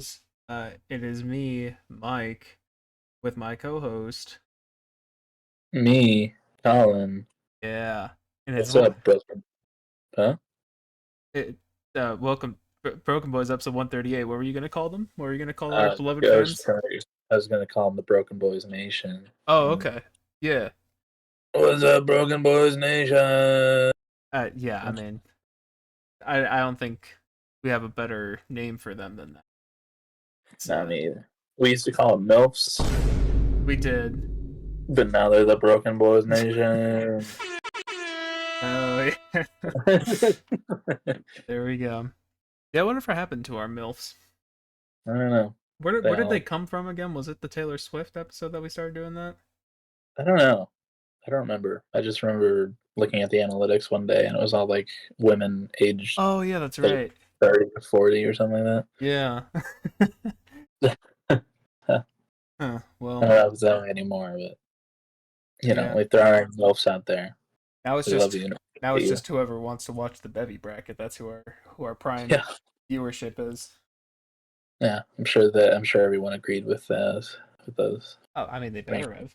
Boys. It is me, Mike, with my co-host. Me, Colin. Yeah, and it's What's up, brother? Huh? it, welcome, BrokeN Boys episode 138. What were you gonna call them? What were you gonna call our Uh, beloved I was, friends? I was gonna call him the Broken Boys Nation. Oh, okay. Yeah. What's up, Broken Boys Nation? Yeah. I mean, I don't think we have a better name for them than that. It's, Not me either. We used to call them MILFs, we did. but now they're the Broken Boys Nation. Oh yeah. I There we go. Yeah. Whatever happened to our milfs? don't know. Where They did they all, come from again? Was it the Taylor Swift episode that we started doing that? I don't know. I don't remember. I just remember looking at the analytics one day and it was all like women aged Oh yeah, that's like right. 30 to 40 or something like Yeah. that. I Huh. don't Well, know if it's that way anymore, but yeah. we throw our MILFs out there. Now it's We love just you. now it's You. just whoever wants to watch the bevy bracket. That's who our prime Yeah, viewership is. yeah. I'm sure everyone agreed with those. With those. Oh, I mean they I mean, better have.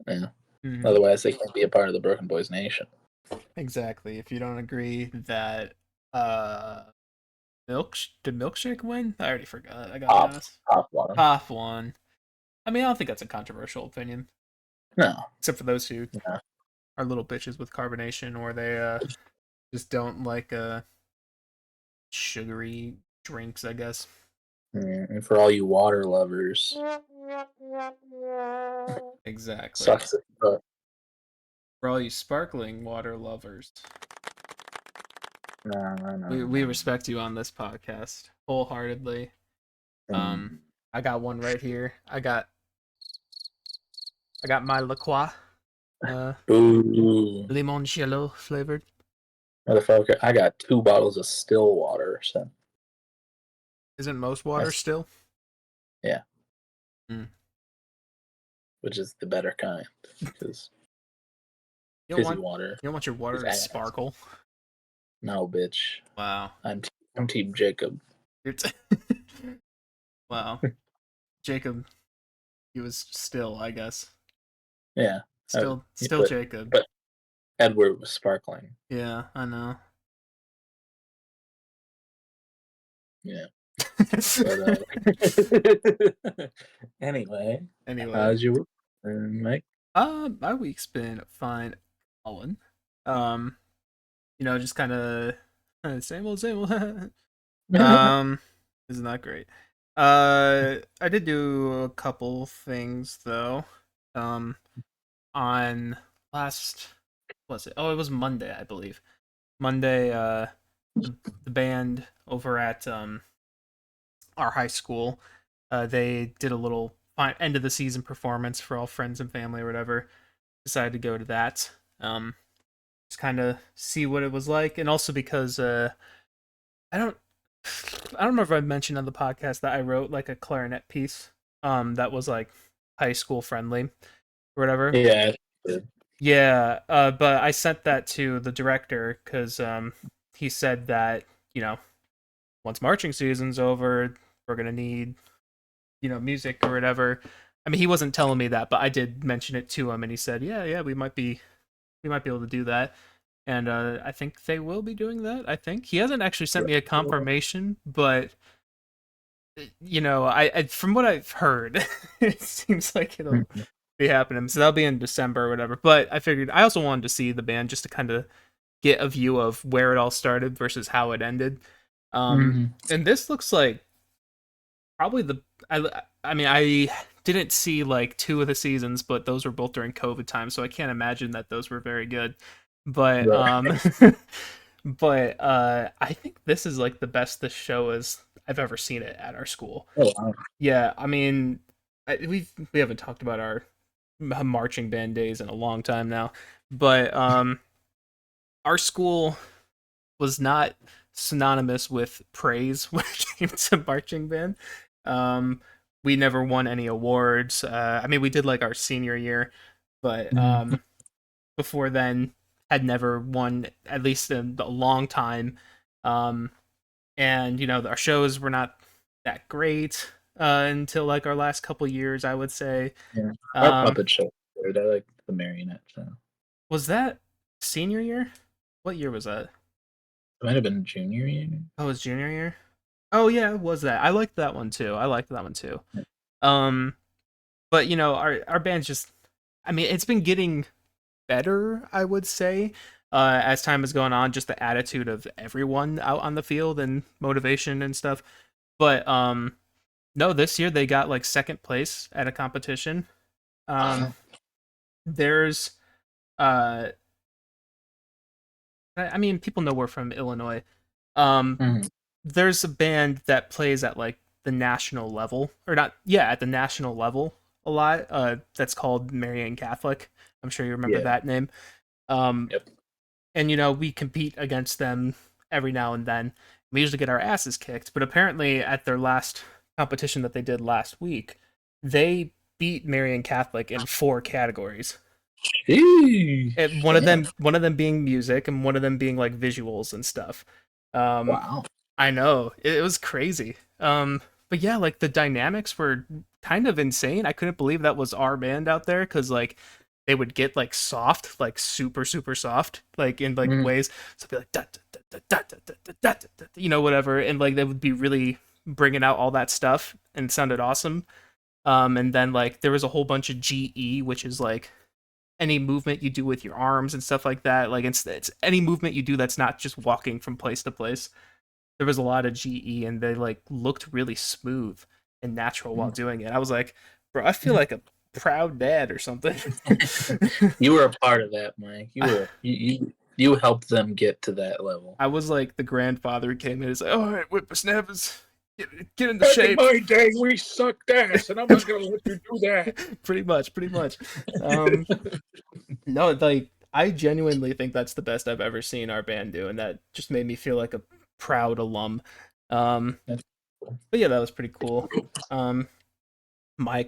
yeah. Hmm. Otherwise, they can't be a part of the Broken Boys Nation. Exactly. If you don't agree that uh did milkshake win? I already forgot. I gotta be Top, honest. top one. Half one. I mean, I don't think that's a controversial opinion, No, except for those who no. are little bitches with carbonation, or they just don't like sugary drinks, I guess. And for all you water lovers, Exactly. sucks. But For all you sparkling water lovers, no, no, no, we no. respect you on this podcast wholeheartedly. Um, Mm. I got one right here. I got my La Croix, uh, Ooh, limoncello flavored. motherfucker! I got 2 bottles of still water. So Isn't most water that's still? yeah, Mm. which is the better kind because You don't fizzy want water you don't want your is water to ass. sparkle. No, bitch. Wow. I'm I'm Team Jacob. You're wow. Jacob, he was still, I guess. Yeah, Still but Jacob. but Edward was sparkling. Yeah, I know. Yeah, but anyway, Anyway, how's your week, Mike? my week's been fine, Colin. Um, just kind of same old, same old. um, isn't that great? I did do a couple things though. Um, on last, what was it? Oh, it was Monday, I believe. Monday, the band over at our high school, they did a little end of the season performance for all friends and family or whatever. Decided to go to that. Just kind of see what it was like, and also because I don't I don't remember if I mentioned on the podcast that I wrote like a clarinet piece that was like high school friendly or whatever. Yeah, Yeah, but I sent that to the director because he said that you know once marching season's over, we're gonna need music or whatever. I mean, he wasn't telling me that, but I did mention it to him, and he said, yeah, we might be able to do that, and I think they will be doing that. I think he hasn't actually sent me a confirmation, but I from what I've heard, it seems like it'll be happening. So that'll be in December or whatever. But I figured I also wanted to see the band just to kind of get a view of where it all started versus how it ended. Mhm. And this looks like probably I mean I didn't see like two of the seasons, but those were both during COVID time, so I can't imagine that those were very good. But Right. but I think this is like the best this show is I've ever seen it at our school. Oh, wow. Yeah, I mean we haven't talked about our marching band days in a long time now, but our school was not synonymous with praise when it came to marching band. Um, we never won any awards. I mean, we did like our senior year, but Mhm. before then, had never won at least in a long time. Um, and our shows were not. that great until like our last couple years, I would say. Yeah. Our Um, puppet show. Dude, I like the marionette show. was that senior year? What year was that? It might have been junior year. Oh, it was junior year. Oh yeah, it was that. I liked that one too. I liked that one too. Um, but you know, our band's just. I mean, it's been getting better, I would say, as time has gone on. Just the attitude of everyone out on the field and motivation and stuff. But no, this year they got like second place at a competition. Um, there's uh, I mean, people know we're from Illinois. Um, Mhm. there's a band that plays at like the national level, or not? Yeah, at the national level a lot. That's called Marian Catholic. I'm sure you remember Yeah. that name. Um, Yep. and you know we compete against them every now and then. We usually get our asses kicked, but apparently at their last competition that they did last week, they beat Marian Catholic in 4 categories. Damn. One of them being music, and one of them being like visuals and stuff. Um, Wow. I know it was crazy. But yeah, like the dynamics were kind of insane. I couldn't believe that was our band out there because like they would get like soft, like super soft, like in like Mhm. ways. So it'd be like da, da, da, da, da, da, da, da, da, da, you know, whatever, and like they would be really bringing out all that stuff and it sounded awesome. And then like there was a whole bunch of GE, which is like any movement you do with your arms and stuff like that. Like it's any movement you do that's not just walking from place to place. There was a lot of GE and they like looked really smooth and natural while doing it. I was like, bro, I feel like a proud dad or something. You were a part of that, Mike. You helped them get to that level. I was like the grandfather who came in and said, all right, whippersnappers, get into Back in shape. my day, we sucked ass, and I'm not gonna let you do that. Pretty much. Um, no, like I genuinely think that's the best I've ever seen our band do, and that just made me feel like a proud alum. Um, That's cool. but yeah, that was pretty cool. Um, my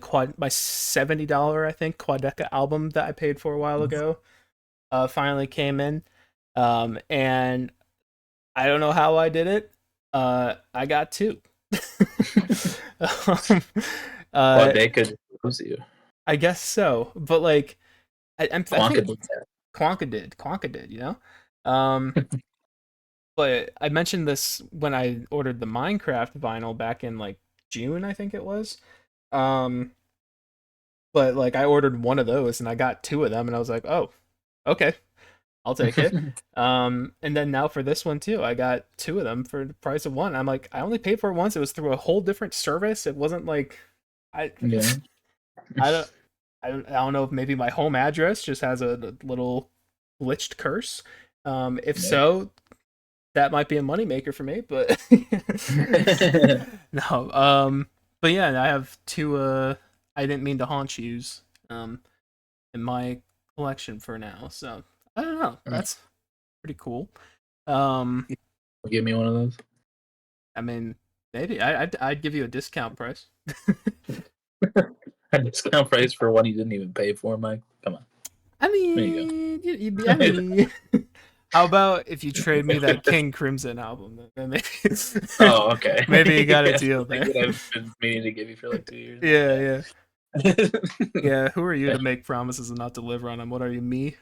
$70 I think Quadeca album that I paid for a while ago finally came in. And I don't know how I did it. I got two. um, Well, uh, they could lose you. I guess so, but like I Quanka think did that. Quonka did, you know. Um, but I mentioned this when I ordered the Minecraft vinyl back in like June, I think it was. Um, but like I ordered one of those and I got two of them, and I was like, oh, okay, I'll take it. And then now for this one too, I got two of them for the price of one. I'm like, I only paid for it once. It was through a whole different service. It wasn't like I Yeah. I don't I don't know if maybe my home address just has a little glitched curse. If Yeah. so, that might be a moneymaker for me, but no. But yeah, I have two I didn't mean to haunt yous in my collection for now. So I don't know. That's pretty cool. Um, Give me one of those. I mean, maybe I'd give you a discount price. A discount price for one you didn't even pay for, Mike. Come on. I There you mean, I mean, how about if you trade me that King Crimson album? Then maybe, Oh, okay. maybe you got a Yes, deal like there. what I've been meaning to give you for like 2 years now. Yeah, Yeah. yeah, yeah. Who are you to make promises and not deliver on them? What are you, me?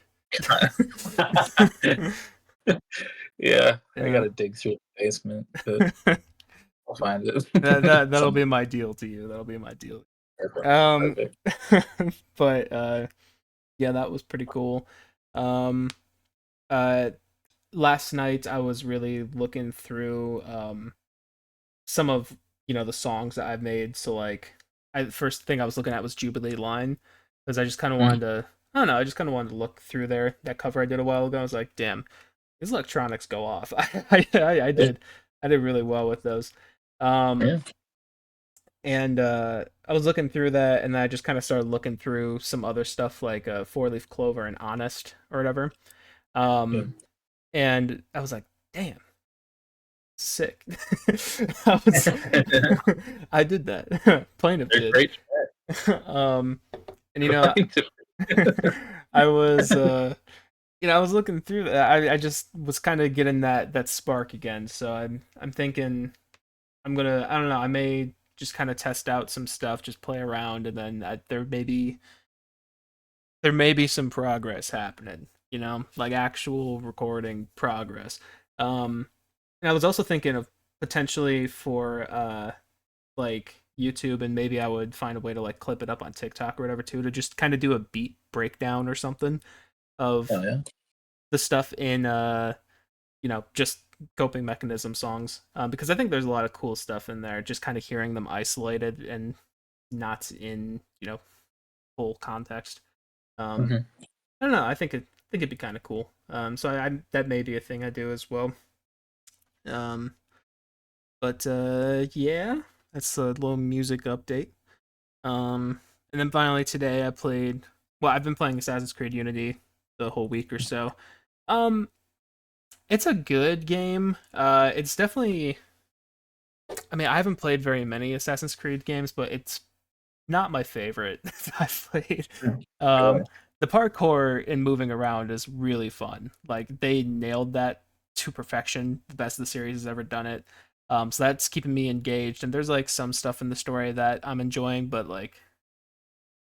Yeah, I Yeah. gotta dig through the basement, but I'll find it. That'll Some be my deal to you. That'll be my deal. perfect. Um, Perfect. but yeah, that was pretty cool. Um, uh, last night I was really looking through some of the songs that I've made. So like, first thing I was looking at was Jubilee Line because I just kind of Mm, wanted to. I don't know. I just kind of wanted to look through that cover I did a while ago. I was like, damn, these electronics go off. I yeah, did really well with those. Um, yeah, and I was looking through that, and I just kind of started looking through some other stuff like Four Leaf Clover and Honest or whatever. yeah. Um, and I was like, damn, sick. I was, I did that. Plaintiff They're did. great. um, and I was I was looking through that. I just was kind of getting that spark again. So I'm thinking I'm gonna, I don't know, I may just kind of test out some stuff, just play around, and then there may be some progress happening, like actual recording progress. And I was also thinking of potentially for like YouTube, and maybe I would find a way to like clip it up on TikTok or whatever too, to just kind of do a beat breakdown or something Oh of yeah. the stuff in just coping mechanism songs, because I think there's a lot of cool stuff in there, just kind of hearing them isolated and not in full context. um Hmm. I don't know, I think it'd be kind of cool. So I that may be a thing I do as well. um but yeah, that's a little music update. And then finally today I played. Well, I've been playing Assassin's Creed Unity the whole week or so. Um, it's a good game. It's definitely. I mean, I haven't played very many Assassin's Creed games, but it's not my favorite that I've played. Really? Um, the parkour and moving around is really fun. Like they nailed that to perfection. The best the series has ever done it. So that's keeping me engaged. And there's like some stuff in the story that I'm enjoying, but like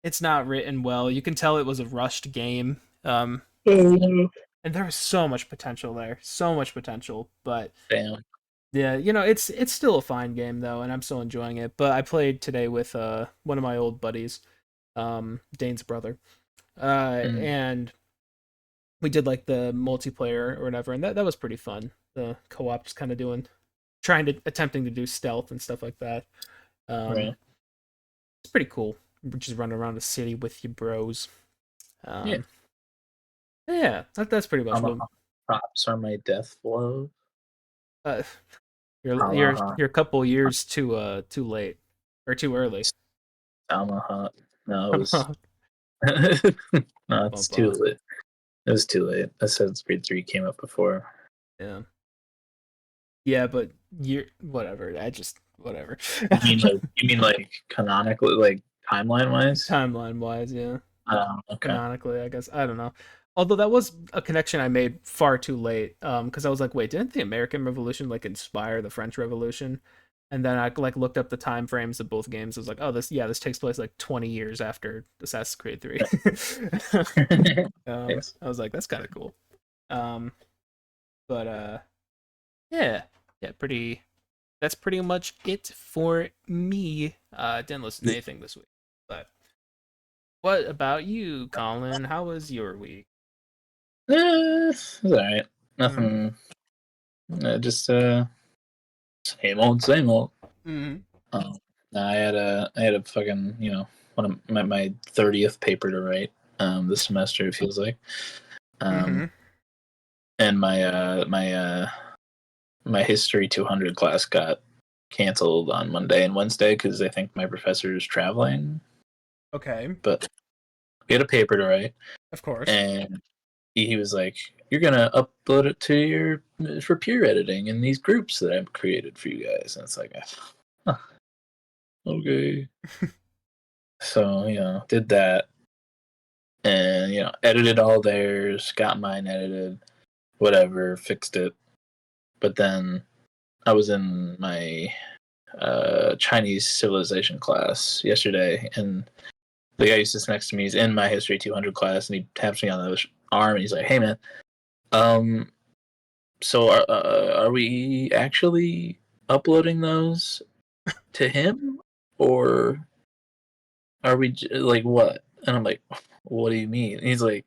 it's not written well. You can tell it was a rushed game. Oh, And there was so much potential there, so much potential. But damn. yeah, it's still a fine game though, and I'm still enjoying it. But I played today with one of my old buddies, Dane's brother, Mm, and we did like the multiplayer or whatever, and that was pretty fun. The co-op, just kind of attempting to do stealth and stuff like that. Um, right. it's pretty cool. Just running around the city with your bros. Yeah. Um, yeah, that's pretty much what. Props are my death blow. Uh, you're Tomahawk. you're a couple years too late or too early. Tomahawk. No, it was. No, it's Bump too off. late. It was too late. Assassin's Creed 3 came up before. Yeah, yeah, but you're whatever. I just whatever. You mean like canonically, like timeline wise? Timeline wise, yeah. Okay. Canonically, I guess. I don't know. Although that was a connection I made far too late. Because I was like, wait, didn't the American Revolution like inspire the French Revolution? And then I like looked up the time frames of both games. I was like, oh, this takes place like 20 years after Assassin's Creed 3. Yes. I was like, that's kind of cool. Um, but yeah, yeah, pretty. That's pretty much it for me. Didn't listen to anything this week. But what about you, Colin? How was your week? It's alright. Mm-hmm. Nothing. Just same old, same old. Mm-hmm. Um, I had a fucking one of my 30th paper to write this semester. It feels like. Mm-hmm. Um, and my history 200 class got canceled on Monday and Wednesday because I think my professor is traveling. Okay. But we had a paper to write, Of course. and he was like, "You're gonna upload it to your for peer editing in these groups that I've created for you guys." And it's like, huh, okay. So did that, and edited all theirs, got mine edited, whatever, fixed it. But then I was in my Chinese civilization class yesterday, and the guy who sits next to me is in my history 200 class, and he taps me on the arm, and he's like, "Hey man, um, so are we actually uploading those to him, or are we like what?" And I'm like, "What do you mean?" And he's like,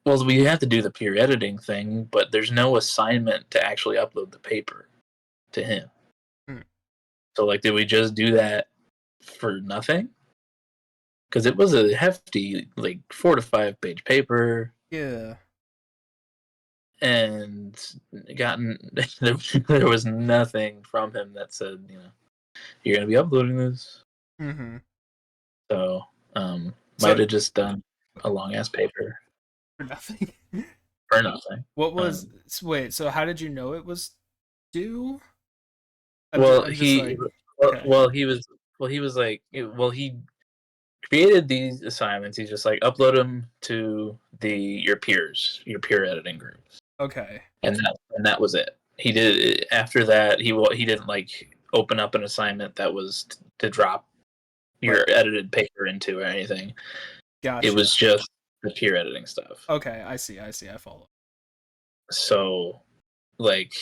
"Well, we have to do the peer editing thing, but there's no assignment to actually upload the paper to him. Mm. So like, did we just do that for nothing?" Because it was a hefty, like 4 to 5 page paper, Yeah. and gotten there was nothing from him that said, you're gonna be uploading this. Mm-hmm. So might So have just done a long ass paper for nothing. for nothing. What was Um, wait, so how did you know it was due? well, I'm just he like, well, okay. well he was well he was like well he created these assignments. He's just like upload them to your peers, your peer editing groups, Okay. and that was it. he did after that. He didn't like open up an assignment that was to drop your edited paper into or anything. Gotcha. It was just the peer editing stuff. Okay, I see. I follow. So, like,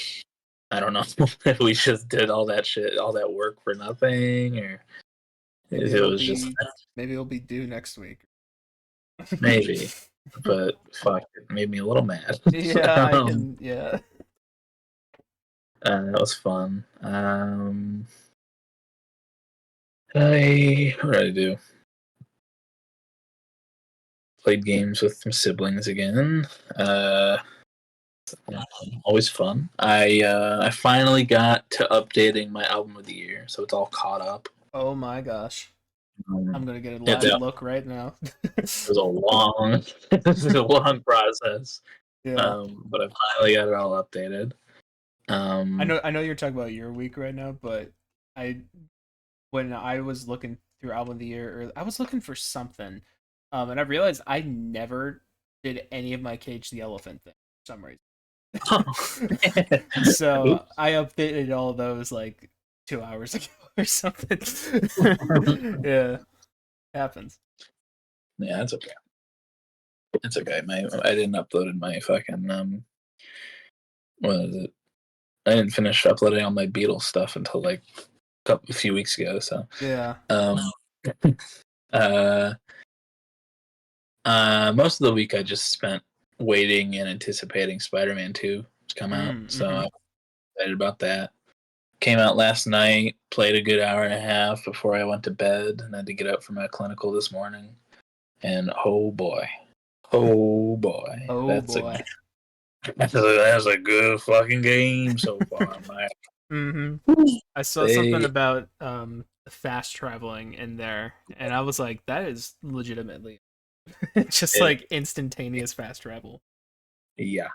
I don't know if we just did all that shit, all that work for nothing, or Maybe if it it'll was be just maybe it'll be due next week. maybe. But fuck, it made me a little mad. Yeah, I can. Yeah. That was fun. What did I do? Played games with some siblings again. Always fun. I finally got to updating my album of the year, so it's all caught up. Oh my gosh. I'm gonna get a It live look right now. was a long, this is a long process. Yeah. But I finally got it all updated. I know you're talking about your week right now, but I when I was looking through album of the year, or I was looking for something, and I realized I never did any of my Cage the Elephant thing for some reason. So I updated all those like 2 hours ago or something. Yeah, happens. Yeah, it's okay. It's okay. I didn't upload my fucking what is it? I didn't finish uploading all my Beatles stuff until like a few weeks ago. So Yeah. uh, most of the week I just spent waiting and anticipating Spider-Man 2 to come out. So I'm excited about that. Came out last night, played a good hour and a half before I went to bed, and had to get up for my clinical this morning. And oh boy, Oh that's boy. that's a good fucking game so far, man. I saw something They, about fast traveling in there, and I was like, that is legitimately just it, like instantaneous fast travel. yeah,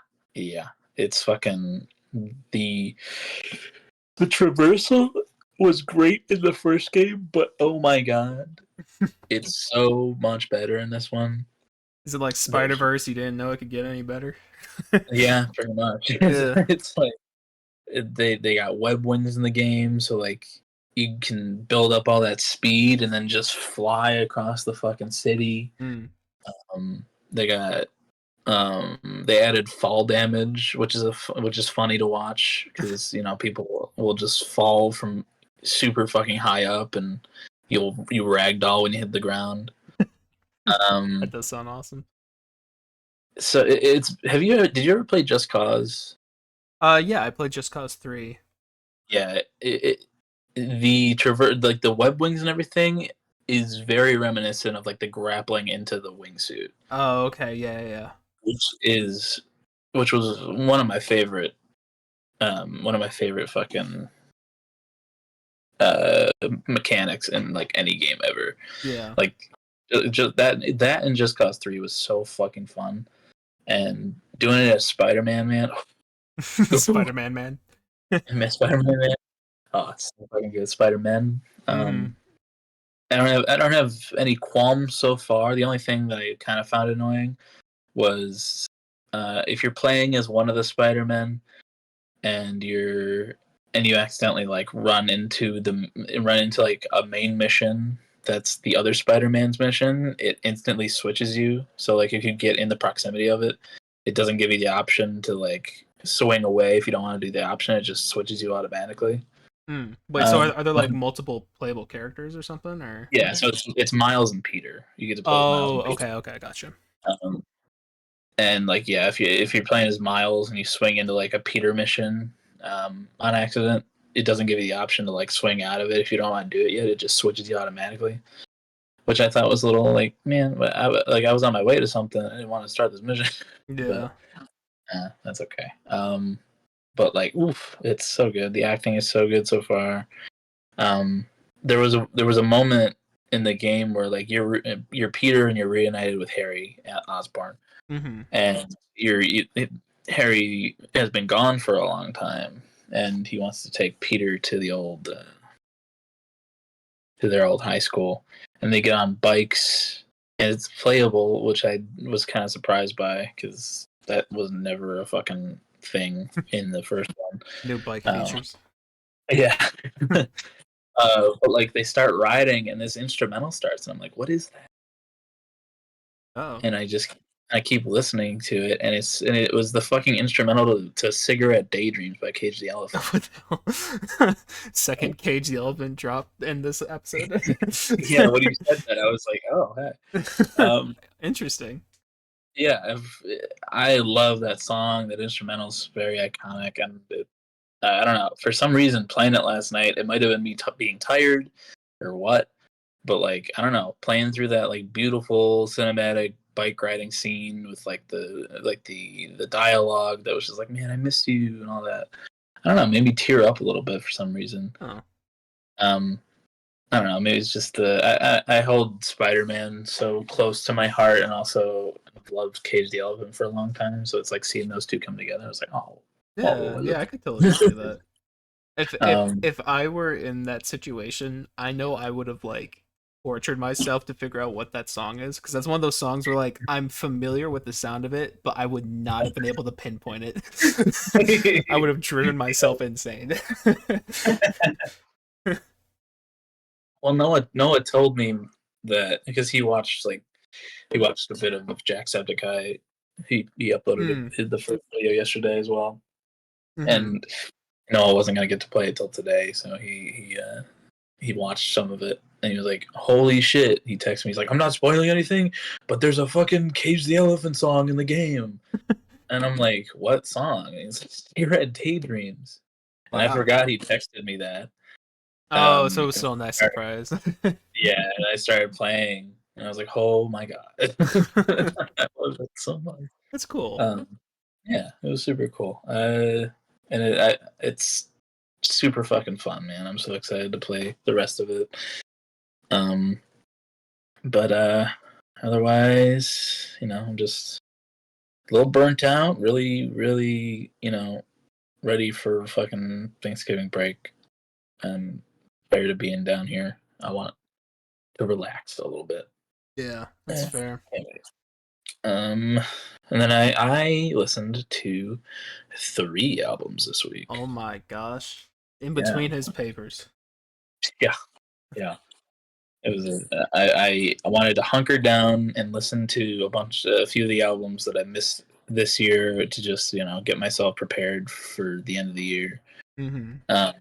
it's fucking the the traversal was great in the first game, but oh my god, it's so much better in this one. Is it like Spider Verse? You didn't know it could get any better? Yeah, pretty much. Yeah. It's like they got web wings in the game, so like you can build up all that speed and then just fly across the fucking city. Mm. They got they added fall damage, which is funny to watch because people will just fall from super fucking high up and you ragdoll when you hit the ground. That Um, does sound awesome. so it's did you ever play Just Cause? Yeah, I played Just Cause 3. Yeah, the like the web wings and everything is very reminiscent of like the grappling into the wingsuit, Oh, okay, yeah, yeah. which is which was one of my favorite fucking uh mechanics in like any game ever. Yeah. Like just that and Just Cause 3 was so fucking fun, and doing it as Spider-Man, man. Spider-Man man. Spider-Man, man. Oh, it's so fucking good. Spider-Man. Mhm. I don't have any qualms so far. The only thing that I kind of found annoying was if you're playing as one of the Spider-Men and you accidentally like run into like a main mission that's the other Spider-Man's mission, it instantly switches you. So like if you get in the proximity of it, it doesn't give you the option to like swing away if you don't want to do the option. It just switches you automatically. Wait, so are there But, like multiple playable characters or something, or? yeah, so it's Miles and Peter. You get to play as Miles Oh, and Peter. okay, gotcha. Um, and like yeah, if you're playing as Miles and you swing into like a Peter mission on accident, it doesn't give you the option to like swing out of it if you don't want to do it yet. It just switches you automatically, which I thought was a little like, man, I was on my way to something. I didn't want to start this mission, Yeah. but that's okay. But like, oof, it's so good. The acting is so good so far. Um, there was a moment in the game where like you're Peter and you're reunited with Harry Osborn, Mm-hmm. and Harry has been gone for a long time, and he wants to take Peter to to their old high school, and they get on bikes, and it's playable, which I was kind of surprised by because that was never a fucking thing in the first one. New bike Um, features. yeah. But like they start riding and this instrumental starts and I'm like, what is that? Oh. And I keep listening to it and it was the fucking instrumental to Cigarette Daydreams by Cage the Elephant. What the hell? Second Cage the Elephant drop in this episode. Yeah, when you said that, I was like, oh, hey. Interesting. Yeah, I love that song. That instrumental's very iconic, and I don't know. For some reason, playing it last night, it might have been me being tired or what, but like I don't know, playing through that like beautiful cinematic bike riding scene with like the dialogue that was just like, man, I missed you and all that. I don't know, made me tear up a little bit for some reason. Oh. Um, I don't know. Maybe it's just I hold Spider-Man so close to my heart, and also loved Cage the Elephant for a long time. So it's like seeing those two come together. I was like, Yeah, I yeah, love I could totally see that. If if um, if I were in that situation, I know I would have like tortured myself to figure out what that song is, because that's one of those songs where like I'm familiar with the sound of it, but I would not have been able to pinpoint it. I would have driven myself insane. well, Noah told me that because he watched a bit of Jacksepticeye. He uploaded Hmm. the first video yesterday as well, Hmm. and Noah wasn't gonna get to play it till today, so he watched some of it and he was like, "Holy shit!" He texted me. He's like, "I'm not spoiling anything, but there's a fucking Cage the Elephant song in the game." And I'm like, "What song?" And he's like, "Cigarette Daydreams." And I Wow. forgot he texted me that. Oh, so it was And still a nice surprise. yeah, and I started playing, and I was like, "Oh my god!" I love it so much. That's cool. Um, yeah, it was super cool. And it's super fucking fun, man. I'm so excited to play the rest of it. Um, but otherwise, I'm just a little burnt out. Really, really, ready for fucking Thanksgiving break. I'm tired of being down here. I want to relax a little bit. Yeah, that's Yeah. fair. Anyways. Um, and then I listened to 3 albums this week. Oh my gosh. In Yeah, between his papers. yeah, yeah. It was I wanted to hunker down and listen to a few of the albums that I missed this year to just get myself prepared for the end of the year. Hmm. Um,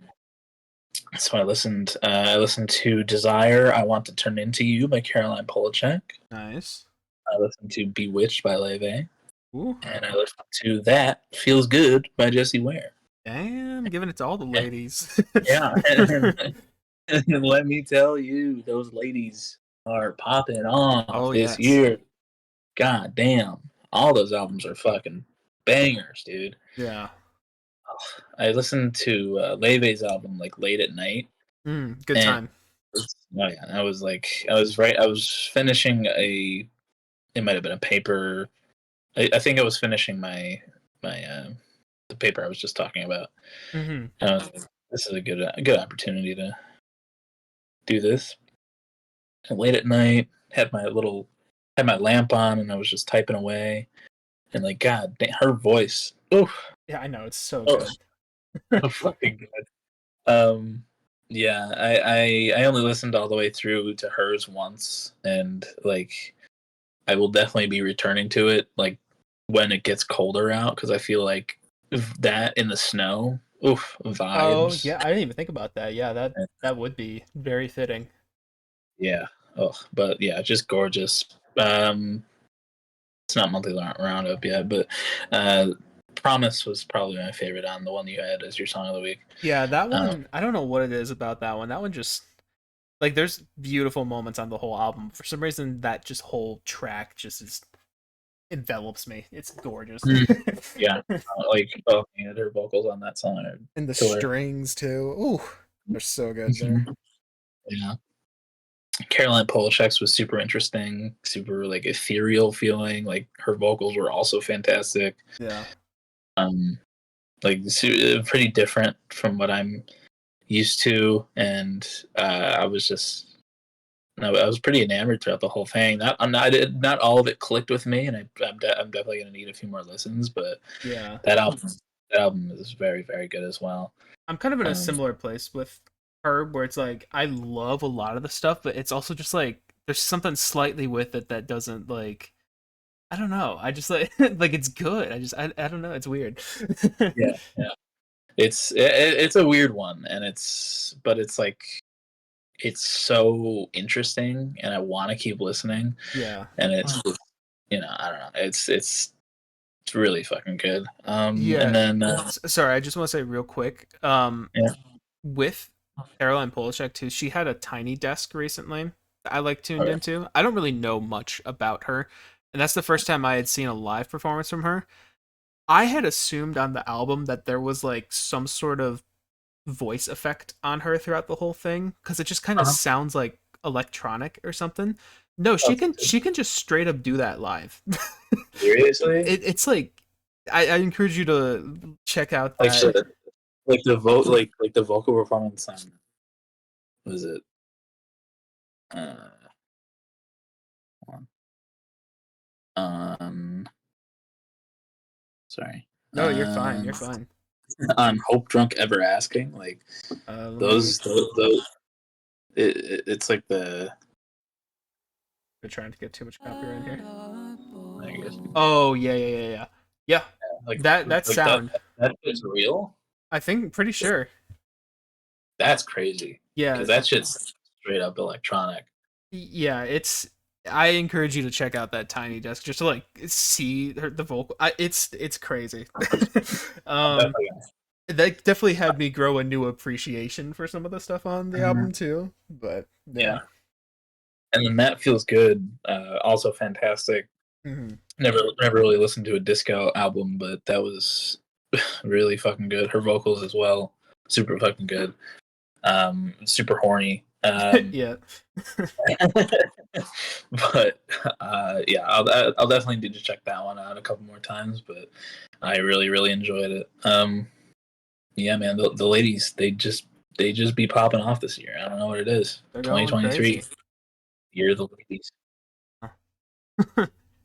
so I listened. I listened to "Desire." I Want to Turn Into You by Caroline Polachek. Nice. I listened to "Bewitched" by Leve, Ooh. and I listened to "That Feels Good" by Jessie Ware. Damn, giving it to all the Yeah, ladies. yeah. And let me tell you, those ladies are popping off Oh this yes. year. God damn. All those albums are fucking bangers, dude. Yeah. I listened to Leve's album like late at night, Good and time. oh yeah, I was finishing it might have been a paper. I think I was finishing my the paper I was just talking about. Hmm. This is a good opportunity to do this. And late at night, had my lamp on, and I was just typing away. And like, God, damn, her voice, oh, Yeah, I know, it's so oh, good. so fucking good. Yeah, I only listened all the way through to hers once, and like, I will definitely be returning to it like when it gets colder out because I feel like that in the snow, oof, Oh vibes. yeah, I didn't even think about that. Yeah, that would be very fitting. Yeah, oh, but yeah, just gorgeous. It's not monthly roundup yet, but Promise was probably my favorite on the one you had as your song of the week. Yeah, that Um, one, I don't know what it is about that one. That one just like there's beautiful moments on the whole album. For some reason that just whole track just is envelops me. It's gorgeous. yeah, like oh man, her vocals on that song are And the killer. strings too. Ooh, they're so good there. Mhm. Yeah, Caroline Polachek's was super interesting, super like ethereal feeling. Like her vocals were also fantastic. Yeah. Um, like pretty different from what I'm used to, and I was pretty enamored throughout the whole thing. Not all of it clicked with me, and I'm definitely gonna need a few more listens. But Yeah. that album That album is very, very good as well. I'm kind of in a Um, similar place with her where it's like I love a lot of the stuff, but it's also just like there's something slightly with it that doesn't like I don't know. I just like like it's good. I don't know. It's weird. yeah, yeah. It's a weird one, and it's like it's so interesting, and I want to keep listening, Yeah. and it's I don't know, it's really fucking good. And Yeah. then Sorry, I just want to say real quick. yeah, With Caroline Polachek too, she had a Tiny Desk recently that I like tuned okay. into. I don't really know much about her, and that's the first time I had seen a live performance from her. I had assumed on the album that there was like some sort of voice effect on her throughout the whole thing because it just kind of Uh-huh. sounds like electronic or something. No, Oh, she can just straight up do that live. seriously, It's like I encourage you to check out like that. like the vocal performance on was it uh hold on sorry No, you're fine. You're fine. on Hope Drunk Ever Asking, like Let me. those it's like the We're trying to get too much copyright in here. I guess Oh yeah. Yeah, like that like that sound. that is real. I think pretty sure. That's crazy Yeah, because that shit's straight up electronic. yeah. It's. I encourage you to check out that Tiny Desk just to like see the vocal. It's crazy. I'm um, definitely that definitely had me grow a new appreciation for some of the stuff on the gonna, album too. But yeah. yeah. And then that feels good. Also fantastic. Hmm. Never really listened to a disco album, but that was really fucking good. Her vocals as well, super fucking good. Super horny. Yeah. But yeah, I'll definitely need to check that one out a couple more times. But I really enjoyed it. Yeah, man, the ladies they just be popping off this year. I don't know what it is. They're going 2023, crazy. year of the ladies.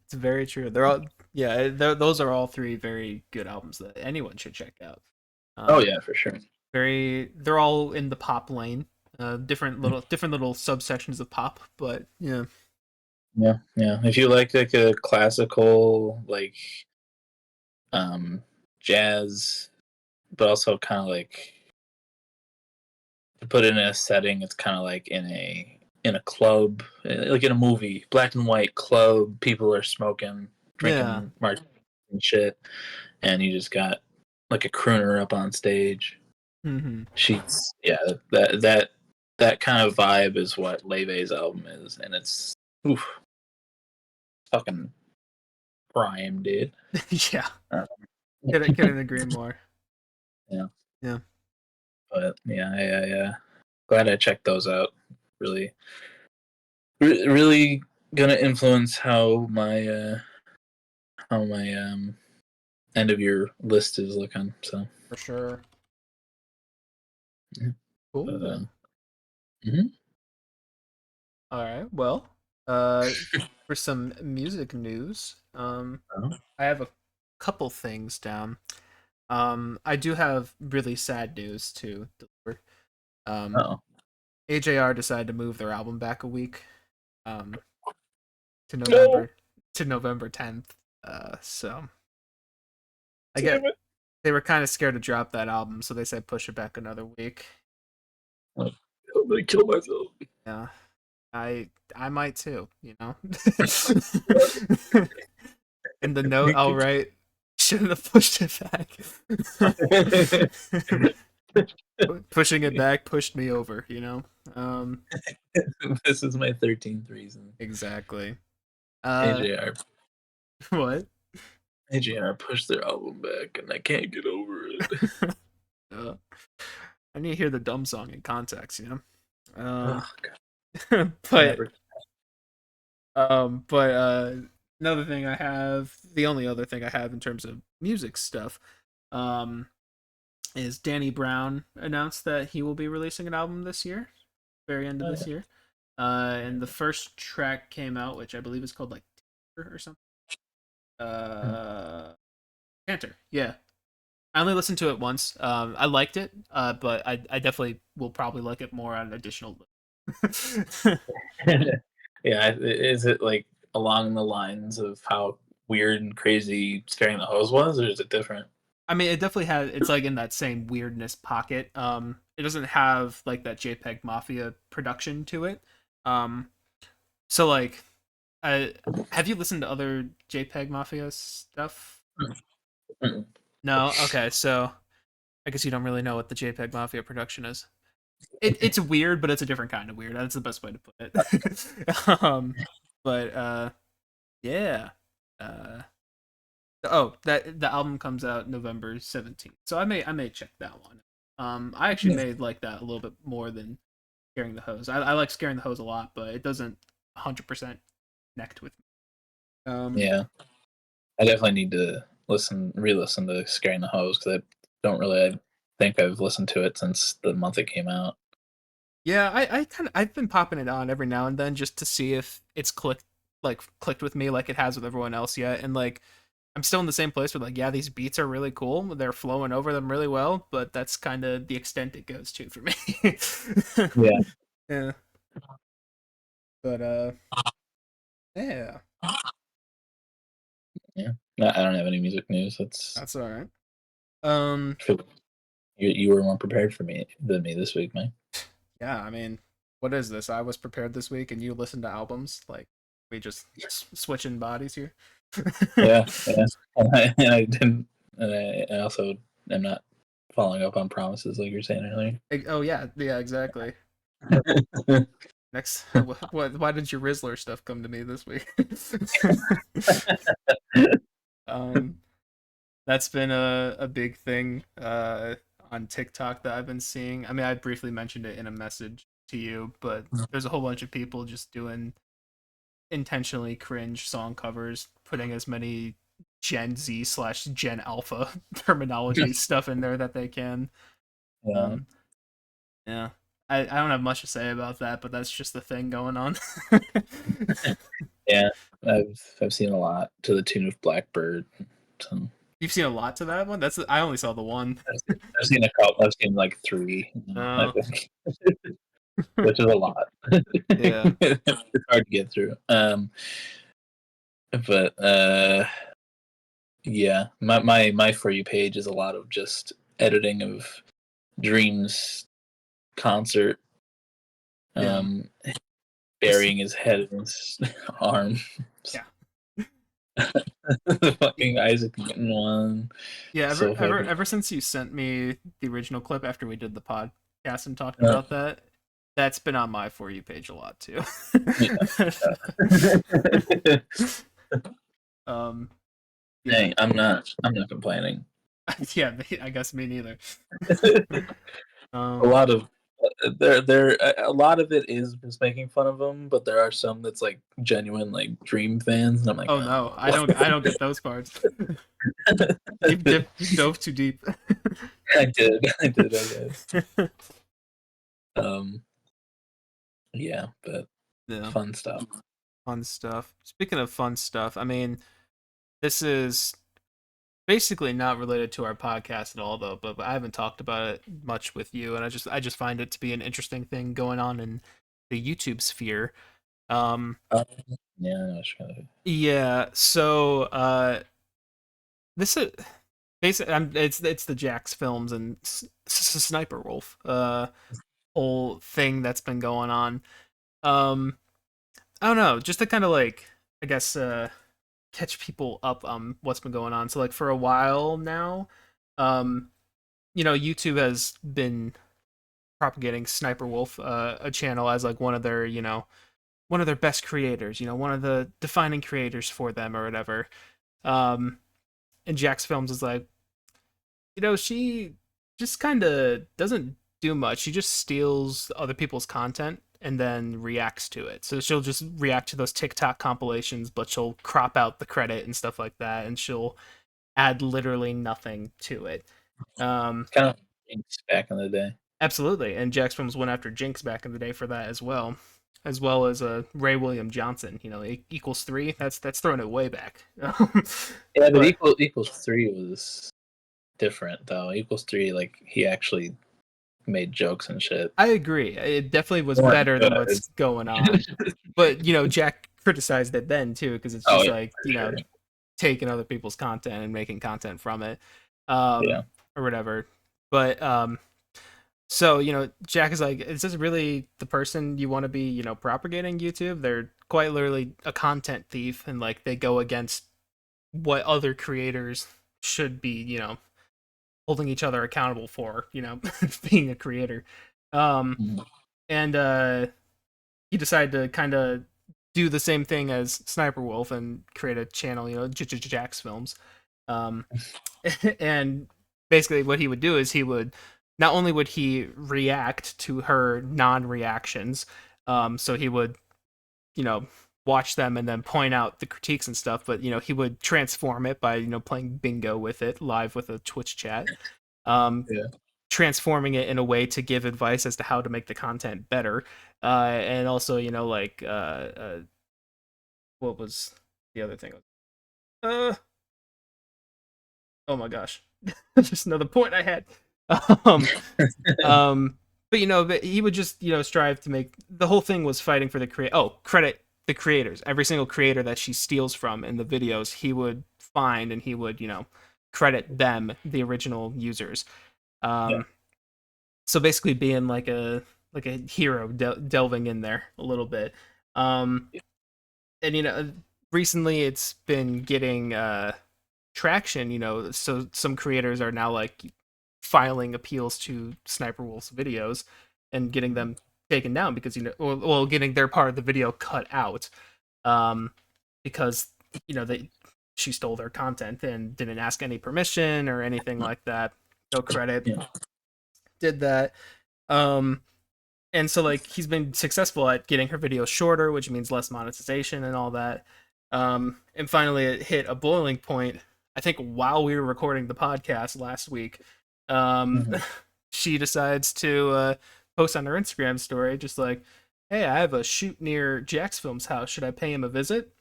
It's very true. They're all yeah. Those are all three very good albums that anyone should check out. Oh Um, yeah, for sure. they're all in the pop lane. Different little subsections of pop, but yeah. Yeah, yeah. If you like a classical um jazz, but also kind of like to put it in a setting, it's kind of like in a club, like in a movie, black and white club. People are smoking, Yeah. drinking martinis and shit, and you just got like a crooner up on stage. Hmm. She's yeah, that kind of vibe is what Leve's album is, and it's oof, fucking prime, dude. Yeah. Uh, Couldn't agree more. yeah, Yeah. but yeah. Glad I checked those out. Really, really gonna influence how my end of year list is looking. So, For sure. yeah. But, Cool. mhm. All right. Well, for some music news, Oh, I have a couple things down. I do have really sad news to deliver. Um, oh, AJR decided to move their album back a week, um, to no, November 10th. So I damn get it! they were kind of scared to drop that album, so they said push it back another week. I'm gonna kill myself. Yeah, I might too. You know. In the note, I'll write, shouldn't have pushed it back. Pushing it back pushed me over, you know? This is my 13th reason. Exactly. Uh, AJR what? AJR pushed their album back, and I can't get over it. uh, I need to hear the dumb song in context, you know? Oh god, But, never. but another thing the only other thing I have in terms of music stuff, um, is Danny Brown announced that he will be releasing an album this year, very end of this year. And the first track came out, which I believe is called like Tanter or something. Uh, Tanter, yeah. I only listened to it once. I liked it, but I definitely will probably like it more on additional. Yeah, is it like along the lines of how weird and crazy Scaring the Hose was, or is it different? I mean, it definitely has. It's like in that same weirdness pocket. It doesn't have like that JPEG Mafia production to it. Um, so like, have you listened to other JPEG Mafia stuff? Mm. No. Okay, so I guess you don't really know what the JPEG Mafia production is. It's weird, but it's a different kind of weird. That's the best way to put it. But yeah. Uh, that the album comes out November 17th. So I may check that one. I actually may like that a little bit more than Scaring the Hose. I like Scaring the Hose a lot, but it doesn't 100% connect with me. Yeah, I definitely need to re-listen to Scaring the Hose because I don't really I think I've listened to it since the month it came out. Yeah, I've been popping it on every now and then just to see if it's clicked with me like it has with everyone else yet. And like I'm still in the same place where like, yeah, these beats are really cool. They're flowing over them really well, but that's kind of the extent it goes to for me. Yeah, Yeah. But yeah, yeah. No, I don't have any music news. That's that's all right. Um you were more prepared for me than me this week, man. yeah, I mean, what is this? I was prepared this week and you listen to albums? Like we just switching bodies here. Yeah, yeah. And I didn't. And I also am not following up on promises like you're saying earlier. Oh yeah, yeah, exactly. Next, why did your Rizzler stuff come to me this week? um, that's been a big thing on TikTok that I've been seeing. I mean, I briefly mentioned it in a message to you, but there's a whole bunch of people just doing intentionally cringe song covers, putting as many Gen Z slash Gen Alpha terminology stuff in there that they can. Yeah, Um, yeah, I don't have much to say about that, but that's just the thing going on. yeah. I've seen a lot to the tune of Blackbird. So You've seen a lot to that one. I only saw the one. I've seen a couple. I've seen like three, I Oh, think, which is a lot. yeah, It's hard to get through. But yeah, my for you page is a lot of just editing of Dream's concert, yeah, um, just burying his head in his arm. yeah, The fucking Isaac Newton one, yeah. Ever so ever funny. ever since you sent me the original clip after we did the podcast and talked Uh, about that, that's been on my for you page a lot too. yeah. um, yeah, Dang, I'm not complaining. yeah. I guess me neither. A um, lot of there a lot of it is just making fun of him, but there are some that's like genuine like Dream fans, and I'm like, oh no, I don't get those parts. You've dove too deep. I did, I guess. Um, yeah, but Yeah, fun stuff. fun stuff. Speaking of fun stuff, I mean, this is basically not related to our podcast at all, though. But I haven't talked about it much with you, and I just find it to be an interesting thing going on in the YouTube sphere. Um, Um, yeah, I was trying to. yeah. So this is basically it's the Jax Films and Sniper Wolf whole thing that's been going on. Um, I don't know, just to kind of like I guess catch people up on what's been going on. So like for a while now, um, YouTube has been propagating Sniper Wolf, a channel as like one of their best creators, one of the defining creators for them or whatever. Um, and Jax Films is like, she just kind of doesn't do much. She just steals other people's content and then reacts to it. So she'll just react to those TikTok compilations, but she'll crop out the credit and stuff like that, and she'll add literally nothing to it. Um, It's kind of back in the day. Absolutely, and Jax Films went after Jinx back in the day for that as well as Ray William Johnson. Equals three. That's throwing it way back. Yeah, but But equals three was. different though. Equals three, like he actually made jokes and shit. I agree. It definitely was They weren't better than what's good. going on. But, Jack criticized it then too, because it's Oh just yeah, like, for sure. taking other people's content and making content from it. Yeah. Or whatever. But so, Jack is like, is this really the person you want to be, propagating YouTube? They're quite literally a content thief, and like they go against what other creators should be, holding each other accountable for, being a creator. Um Mhm. and he decided to kind of do the same thing as Sniper Wolf and create a channel, Jack's Films. Um and basically what he would do is he would not only would he react to her non-reactions, so he would, you know watch them and then point out the critiques and stuff, but he would transform it by playing bingo with it live with a Twitch chat, um, Yeah. transforming it in a way to give advice as to how to make the content better, and also like what was the other thing? uh oh my gosh, just another point I had. um Um, but but he would just strive to make the whole thing was fighting for the credit the creators. Every single creator that she steals from in the videos, he would find and he would credit them, the original users. Yeah. Um, so basically being like a hero delving in there a little bit. Um, and recently it's been getting traction, so some creators are now like filing appeals to Sniper Wolf's videos and getting them taken down because well, getting their part of the video cut out, um because they she stole their content and didn't ask any permission or anything like that, no credit, Yeah. did that. um and so like he's been successful at getting her videos shorter, which means less monetization and all that. And finally it hit a boiling point, I think, while we were recording the podcast last week. um Mhm. she decides to post on her Instagram story just like, hey, I have a shoot near Jack's Film's house, should I pay him a visit?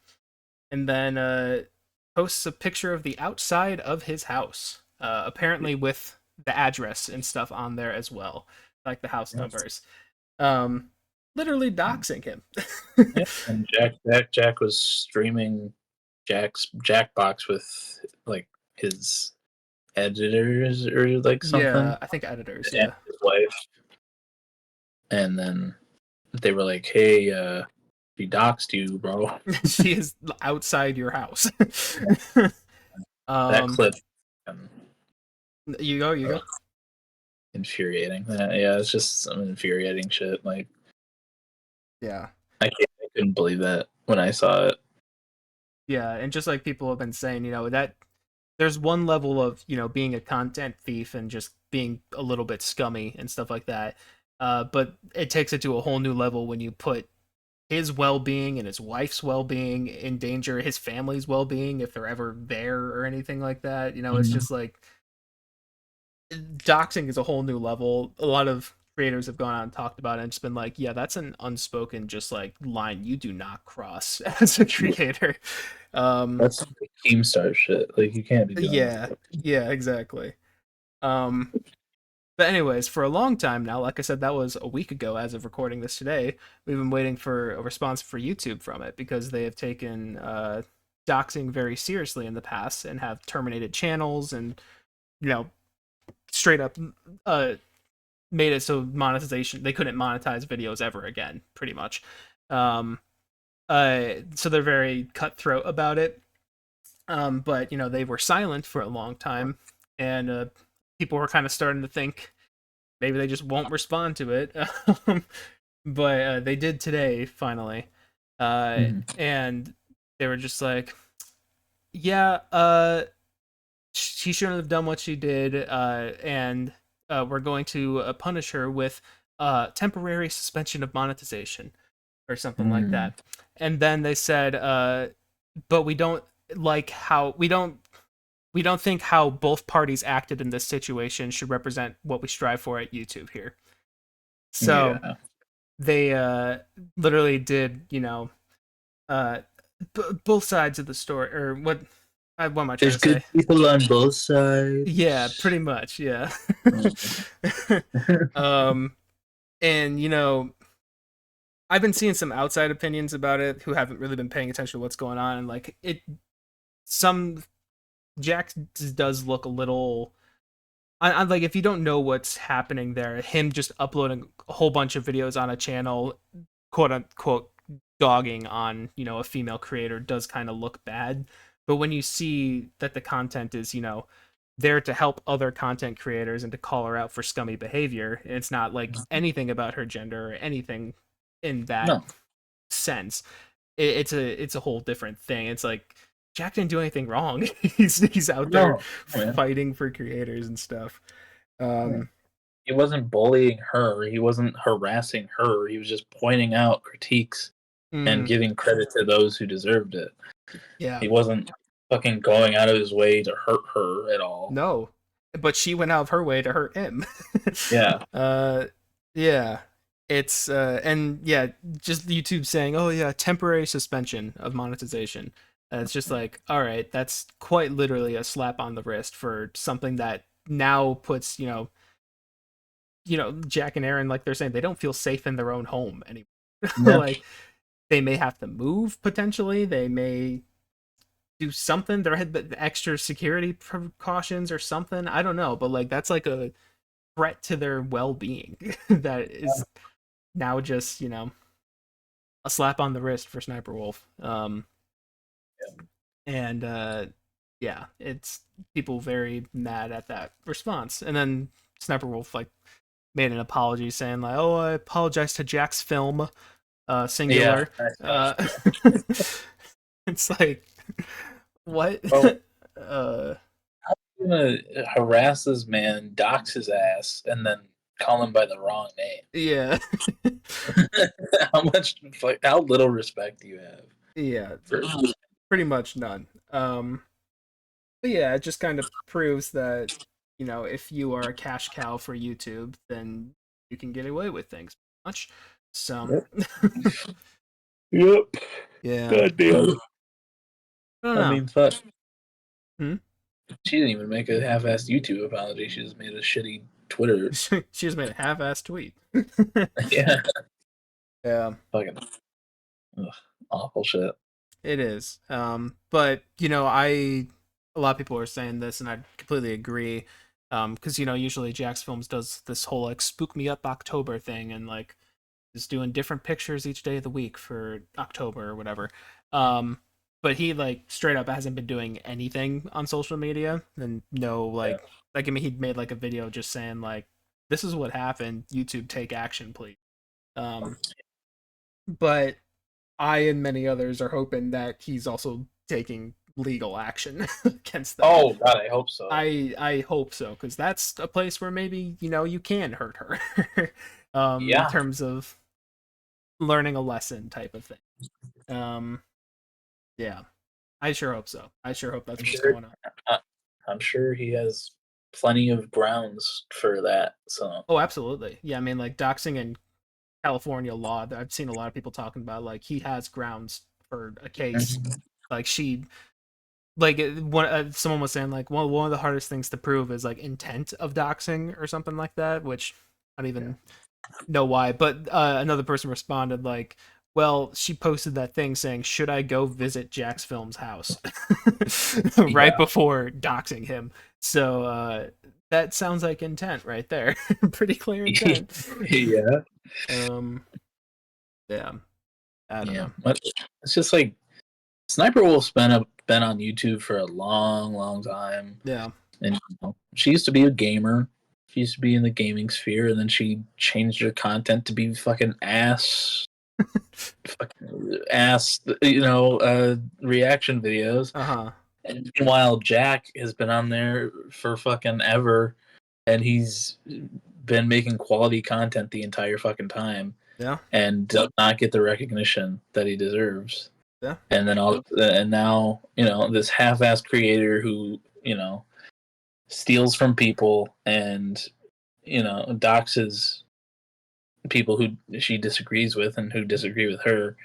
And then posts a picture of the outside of his house, apparently with the address and stuff on there as well, like the house numbers, um, literally doxing him. Yeah. And Jack was streaming Jack's Jackbox with like his editors or like something, Yeah, I think editors. and Yeah, his wife. And then they were like, "Hey, we doxed you, bro." she is outside your house. That um, clip, um, you go, you uh, go. infuriating. Yeah, it's just some infuriating shit. Like Yeah, I couldn't believe that when I saw it. yeah, and just like people have been saying, that there's one level of being a content thief and just being a little bit scummy and stuff like that, but it takes it to a whole new level when you put his well-being and his wife's well-being in danger, his family's well-being if they're ever there or anything like that. It's Mhm. just like doxing is a whole new level. A lot of creators have gone out and talked about it and just been like, yeah, that's an unspoken just like line you do not cross as a creator. um That's like team star shit. Like you can't be doing yeah, that. yeah, exactly. um But anyways, for a long time now, like I said, that was a week ago as of recording this today, we've been waiting for a response for YouTube from it because they have taken doxing very seriously in the past and have terminated channels and, you know, straight up uh, made it so monetization, they couldn't monetize videos ever again, pretty much. Um, so they're very cutthroat about it. But, they were silent for a long time, and people were kind of starting to think maybe they just won't respond to it. But they did today finally, Mhm. and they were just like, yeah, she shouldn't have done what she did, and we're going to punish her with temporary suspension of monetization or something like Mm. that. And then they said, but we don't like how we don't think how both parties acted in this situation should represent what we strive for at YouTube here. So Yeah. they literally did, uh both sides of the story, or what What am I trying There's to good say? people on both sides. Yeah, pretty much. Yeah. um, and I've been seeing some outside opinions about it who haven't really been paying attention to what's going on, and like some Jack does look a little. I like if you don't know what's happening there, him just uploading a whole bunch of videos on a channel, quote unquote, dogging on a female creator does kind of look bad. But when you see that the content is there to help other content creators and to call her out for scummy behavior, it's not like anything about her gender or anything in that No, sense. It's a whole different thing. It's like Jack didn't do anything wrong. He's out there no, man. fighting for creators and stuff. Um, He wasn't bullying her. He wasn't harassing her. He was just pointing out critiques and mhm, giving credit to those who deserved it. yeah, He wasn't fucking going out of his way to hurt her at all. no, but she went out of her way to hurt him. Yeah. uh, yeah, it's and yeah, just YouTube saying, "Oh yeah, temporary suspension of monetization." It's just like, all right, that's quite literally a slap on the wrist for something that now puts Jack and Aaron, like they're saying, they don't feel safe in their own home anymore. Yeah. Like they may have to move potentially. They may do something. There had extra security precautions or something. I don't know, but like that's like a threat to their well-being that is now just a slap on the wrist for Sniper Wolf. And yeah, it's people very mad at that response. And then Sniper Wolf like made an apology saying like, "Oh, I apologize to Jack's film, Yeah. singular." Uh, it's like, what? Bro, uh, I'm gonna harass this man, dox his ass, and then call him by the wrong name. yeah, How little respect do you have yeah, for? pretty much none. But yeah, it just kind of proves that if you are a cash cow for YouTube, then you can get away with things much. So, Yep. Yep. yeah, God damn. I don't I know. mean, fuck. Hmm? She didn't even make a half-assed YouTube apology. She just made a shitty Twitter. She just made a half-ass tweet. Yeah. Yeah, Fucking ugh, awful shit. it is. But a lot of people are saying this, and I completely agree. Because usually Jack's Films does this whole like spook me up October thing, and like is doing different pictures each day of the week for October or whatever. Um, but he like straight up hasn't been doing anything on social media, and no Yeah. like I mean he made like a video just saying like this is what happened. YouTube take action, please. Um, but I and many others are hoping that he's also taking legal action against them. Oh God, I hope so. I hope so because that's a place where maybe you can hurt her, in Yeah, terms of learning a lesson type of thing. Um, yeah, I sure hope so. I sure hope I'm that's what's sure. going on. I- I'm sure he has plenty of grounds for that. So Oh, absolutely. Yeah, I mean, like doxing in California law, I've seen a lot of people talking about like he has grounds for a case. Mhm. Like she, like someone was saying like one of the hardest things to prove is like intent of doxing or something like that, which I don't Yeah. even know why. But another person responded like, "Well, she posted that thing saying, should I go visit Jack's Film's house?' right Yeah. before doxing him. So that sounds like intent right there. Pretty clear intent. Yeah. um, yeah, I don't Yeah. know. But it's just like Sniper Wolf's been on YouTube for a long, long time, Yeah, and she used to be a gamer. She used to be in the gaming sphere, and then she changed her content to be fucking ass, reaction videos. uh huh, And meanwhile, Jack has been on there for fucking ever, and he's been making quality content the entire fucking time, yeah, and does not get the recognition that he deserves. yeah, And now this half-assed creator who steals from people and doxes people who she disagrees with and who disagree with her,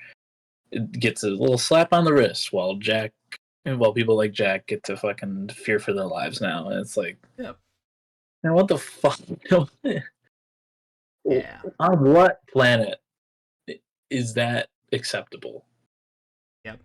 it gets a little slap on the wrist while Jack And while people like Jack get to fucking fear for their lives now, and it's like, Yep. man, what the fuck? Yeah. On what planet is that acceptable? Yep.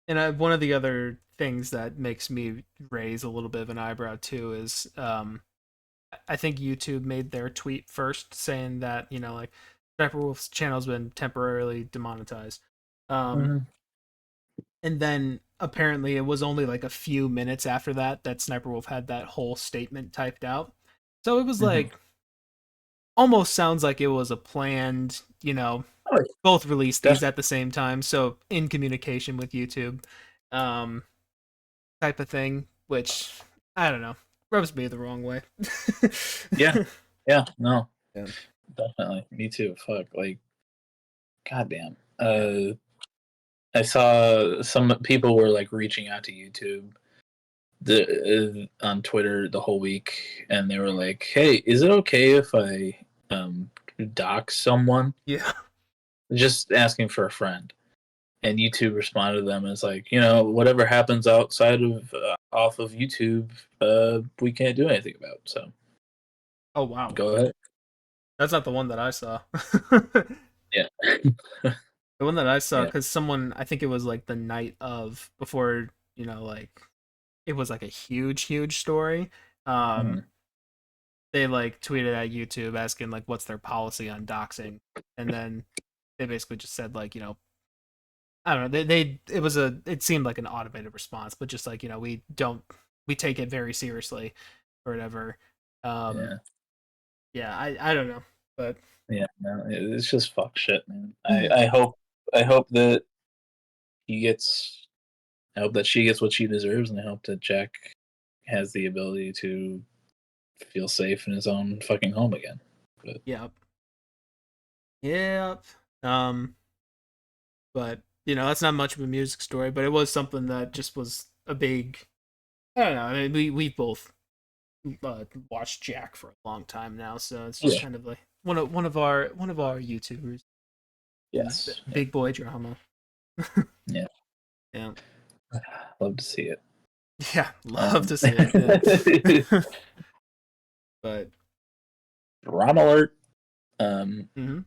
And one of the other things that makes me raise a little bit of an eyebrow too is I think YouTube made their tweet first saying that, like Sniper Wolf's channel's been temporarily demonetized. Um Mm-hmm. and then apparently it was only like a few minutes after that that Sniper Wolf had that whole statement typed out. So it was Mm-hmm. like almost sounds like it was a planned, Oh, both release these that's at the same time, so in communication with YouTube, um, type of thing, which I don't know, rubs me the wrong way. yeah, yeah, no, Yeah. definitely, me too. Fuck, like, goddamn. Yeah. I saw some people were like reaching out to YouTube on Twitter the whole week, and they were like, "Hey, is it okay if I dox someone?" Yeah. Just asking for a friend. And YouTube responded to them as like, whatever happens outside of off of YouTube, we can't do anything about. So Oh wow, go ahead. that's not the one that I saw. The Yeah, one that I saw, yeah. because someone, I think it was like the night of before, like it was like a huge story. Um, Mhm. they like tweeted at YouTube asking like what's their policy on doxing, and then they basically just said like I don't know, it seemed like an automated response, but just like we take it very seriously or whatever. Um, Yeah, yeah, I don't know, but yeah. No, it's just fuck shit, man. I hope that he gets. I hope that she gets what she deserves, and I hope that Jack has the ability to feel safe in his own fucking home again. But yep, yep. Um, but that's not much of a music story, but it was something that just was a big. I don't know. I mean, we both watched Jack for a long time now, so it's just yeah, kind of like one of our YouTubers and yes, yeah, big boy drama. yeah. Yeah, Love to see it. yeah, love Um, to see it. Yeah, but Drama alert. Um, mhm.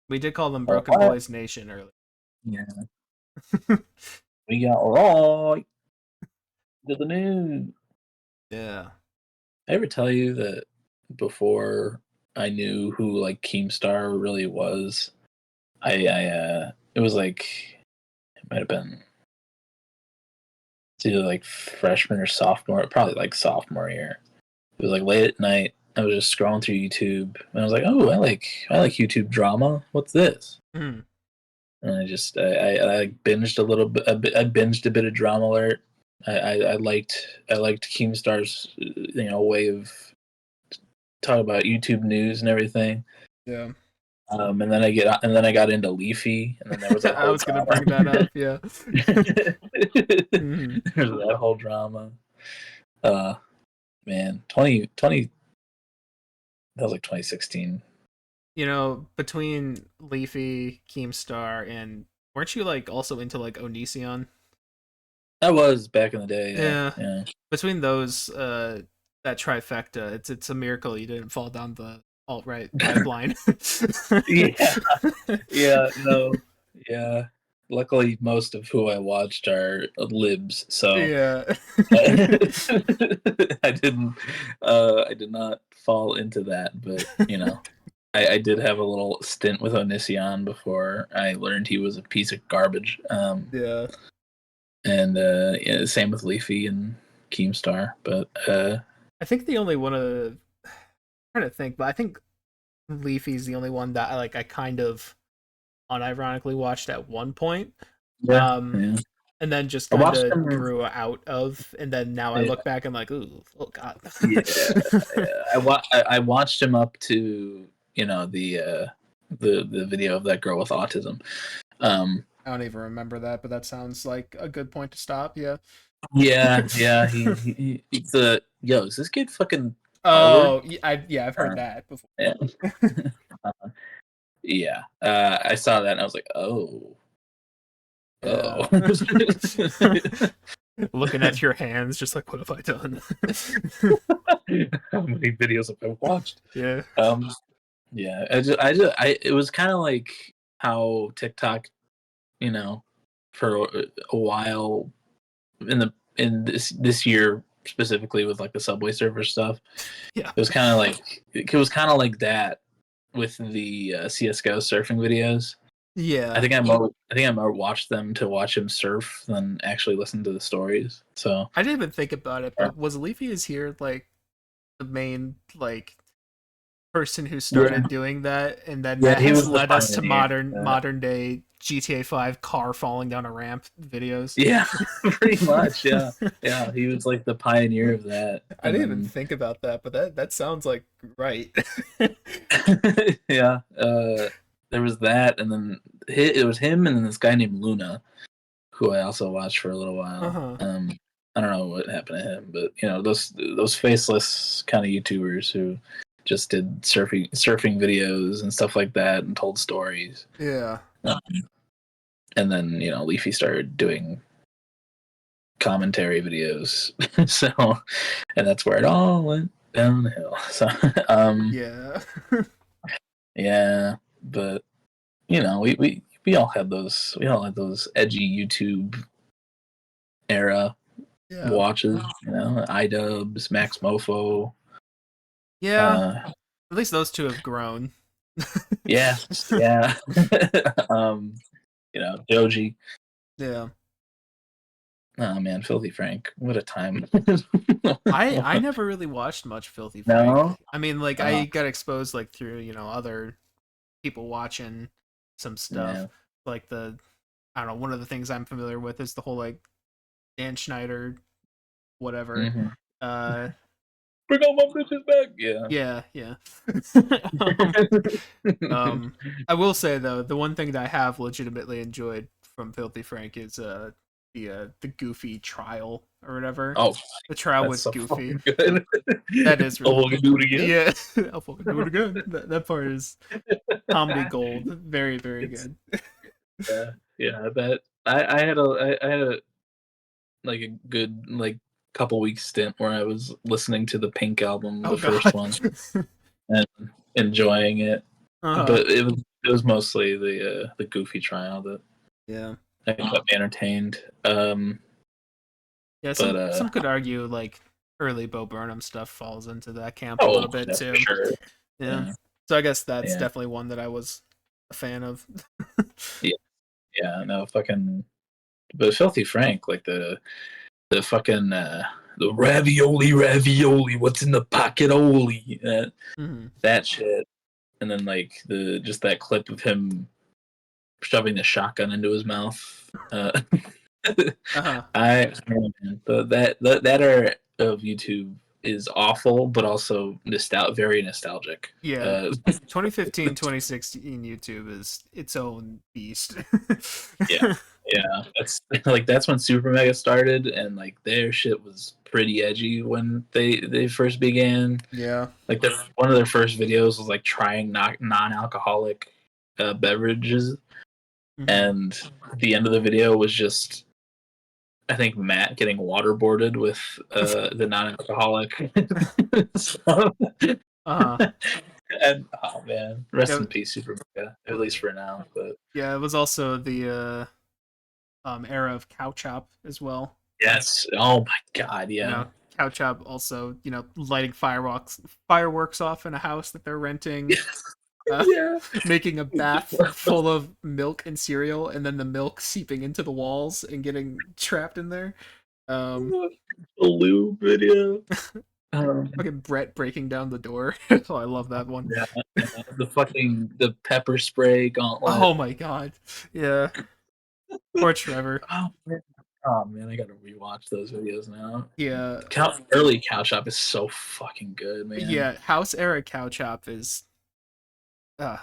We did call them all Broken right. Boys Nation earlier. Yeah, we got right to the news. Yeah. I ever tell you that before I knew who like Keemstar really was, it was like it might have been it's either like freshman or sophomore, probably like sophomore year. It was like late at night. I was just scrolling through YouTube, and I was like, "Oh, I like YouTube drama. What's this?" Mm. And I binged a little bit. I binged a bit of Drama Alert. I liked Keemstar's way of talking about YouTube news and everything. Yeah. And then I got into Leafy, and then there was that I whole was gonna drama. bring that up. Yeah. Mhm. There's that whole drama. Uh, man, 2020. That was like 2016. Between Leafy, Keemstar, and weren't you like also into like Onision? That was back in the day. Yeah, Yeah. yeah. Between those, that trifecta, it's a miracle you didn't fall down the alt right pipeline. Yeah, yeah, no, yeah. Luckily, most of who I watched are libs, so Yeah. I didn't. I did not fall into that, but I did have a little stint with Onision before I learned he was a piece of garbage. Yeah. And yeah, same with Leafy and Keemstar, but I think the only one of I'm trying to think, but I think Leafy's the only one that I kind of unironically watched at one point. yeah, Um yeah. and then just I kind watched of him. grew out of, and then now I Yeah, look back and like, ooh, oh god. yeah, yeah. I watched him up to the video of that girl with autism. Um, I don't even remember that, but that sounds like a good point to stop. Yeah. yeah, yeah. He's a yo. Is this kid fucking retarded? Oh, I've heard Uh, that before. yeah, yeah. I saw that and I was like, oh, oh. Looking at your hands, just like, what have I done? How many videos have I watched? Yeah. Yeah. It was kind of like how TikTok, you know, for a while in this year specifically with like the Subway Surfer stuff. Yeah. It was kind of like that with the CS:GO surfing videos. Yeah. I think I more watched them to watch him surf than actually listen to the stories. So I didn't even think about it, but was Leafy is here like the main like person who started yeah, doing that, and then yeah, that he has was the led us to pioneer. modern day GTA 5 car falling down a ramp videos. Yeah, pretty much. Yeah, yeah, he was like the pioneer of that, I and didn't even then think about that, but that sounds like right. yeah, there was that, and then it was him, and then this guy named Luna, who I also watched for a little while. Uh-huh. I don't know what happened to him, but you know those faceless kind of YouTubers who just did surfing videos and stuff like that and told stories. Yeah. Um, and then you know Leafy started doing commentary videos, so and that's where it all went downhill. So Yeah. yeah, but you know we all had those edgy YouTube era Yeah. watches, you know, iDubbbz, Max Mofo. Yeah. Uh, At least those two have grown. yeah, yeah. um, you know, Joji. Yeah. Oh man, Filthy Frank, what a time. I never really watched much Filthy Frank. No, I mean, like uh, I got exposed like through, other people watching some yeah. stuff. Like I don't know, one of the things I'm familiar with is the whole like Dan Schneider whatever. Mm-hmm. Uh Bring all my bitches back. Yeah. yeah, yeah. um, I will say though, the one thing that I have legitimately enjoyed from Filthy Frank is the Goofy trial or whatever. Oh, The trial that's with so Goofy. fucking good. That is really Oh, we can do it again. yeah. I'll fucking do it again. That part is comedy gold. Very, very It's good. yeah, yeah. That I had a like a good like couple weeks stint where I was listening to the Pink album, Oh the first god. one, and enjoying it. Uh-huh. But it was mostly the Goofy trial that Yeah. kept me entertained. Yeah, But some could argue like early Bo Burnham stuff falls into that camp a oh, little bit yeah, for too. sure. Yeah. Yeah, So I guess that's yeah, definitely one that I was a fan of. yeah, yeah. No, fucking. But Filthy Frank, like the fucking the ravioli, what's in the pocket? Holy Hmm. that shit, and then like the just that clip of him shoving the shotgun into his mouth. Uh-huh. That era of YouTube is awful, but also very nostalgic. Yeah. 2015, 2016 YouTube is its own beast. Yeah, yeah, that's that's when Super Mega started, and like their shit was pretty edgy when they first began. Yeah. Like one of their first videos was like trying non-alcoholic beverages, Hmm. and the end of the video was just I think Matt getting waterboarded with the non-alcoholic stuff. Uh-huh. And oh man, rest Yeah, in peace, Super Mega, at least for now. But yeah, it was also the era of Cow Chop as well. yes, oh my god, You yeah. know, Cow Chop also, lighting fireworks off in a house that they're renting, uh, Yeah. making a bath full of milk and cereal, and then the milk seeping into the walls and getting trapped in there. Um, The lube video. Fucking Brett breaking down the door. Oh, I love that one. Yeah, yeah, the pepper spray gauntlet. Oh my god. Yeah. Poor Trevor. Oh man, I gotta rewatch those videos now. Yeah. Early Cow Shop is so fucking good, man. Yeah. House era Cow Chop is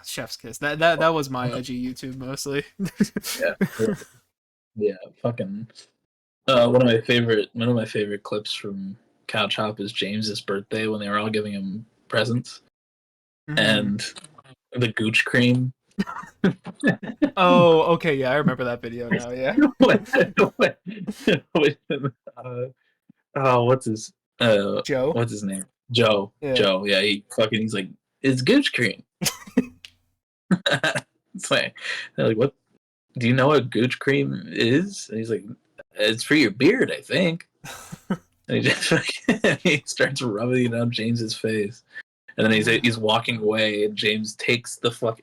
chef's kiss. That was my edgy YouTube mostly. Yeah, yeah, fucking. One of my favorite clips from Cow Chop is James's birthday when they were all giving him presents Hmm. and the gooch cream. Oh, okay, yeah, I remember that video now. Yeah. Wait, wait, uh, oh, Joe. what's his name? Joe. Yeah. Joe. Yeah, he's like, it's gooch cream. It's like, they're like, what? Do you know what gooch cream is? And he's like, it's for your beard, I think. And he just he starts rubbing it up James's face. And then he's walking away, and James takes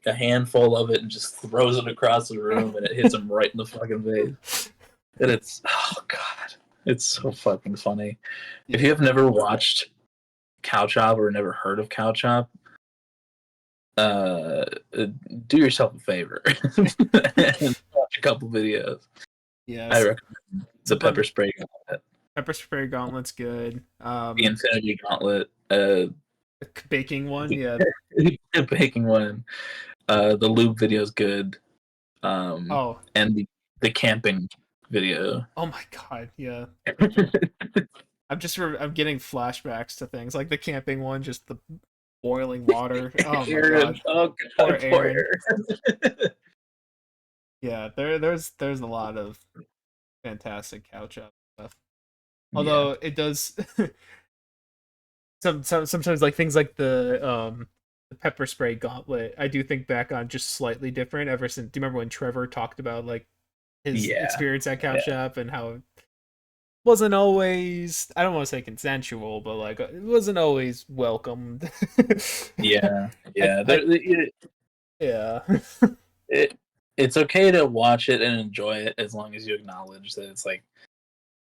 a handful of it and just throws it across the room, and it hits him right in the fucking face. And it's, oh god, it's so fucking funny. Yeah. If you have never watched Cow Chop or never heard of Cow Chop, do yourself a favor and watch a couple videos. I Yes. recommend the Pepper Spray Gauntlet, Pepper spray gauntlet's good. the Infinity Gauntlet, The baking one, yeah. the baking one, the lube video's good, Oh, and the camping video. oh my god, yeah. I'm getting flashbacks to things like the camping one, just the boiling water. Oh my Aaron, god, oh poor god, poor Aaron. Aaron. Yeah, there's a lot of fantastic couch up stuff. Yeah. Although it does sometimes like things like the pepper spray gauntlet, I do think back on just slightly different ever since. Do you remember when Trevor talked about like his Yeah. experience at Couch Yeah. Shop and how it wasn't always, I don't want to say consensual, but like it wasn't always welcomed. Yeah. I, Yeah. I, yeah. It's okay to watch it and enjoy it as long as you acknowledge that it's like,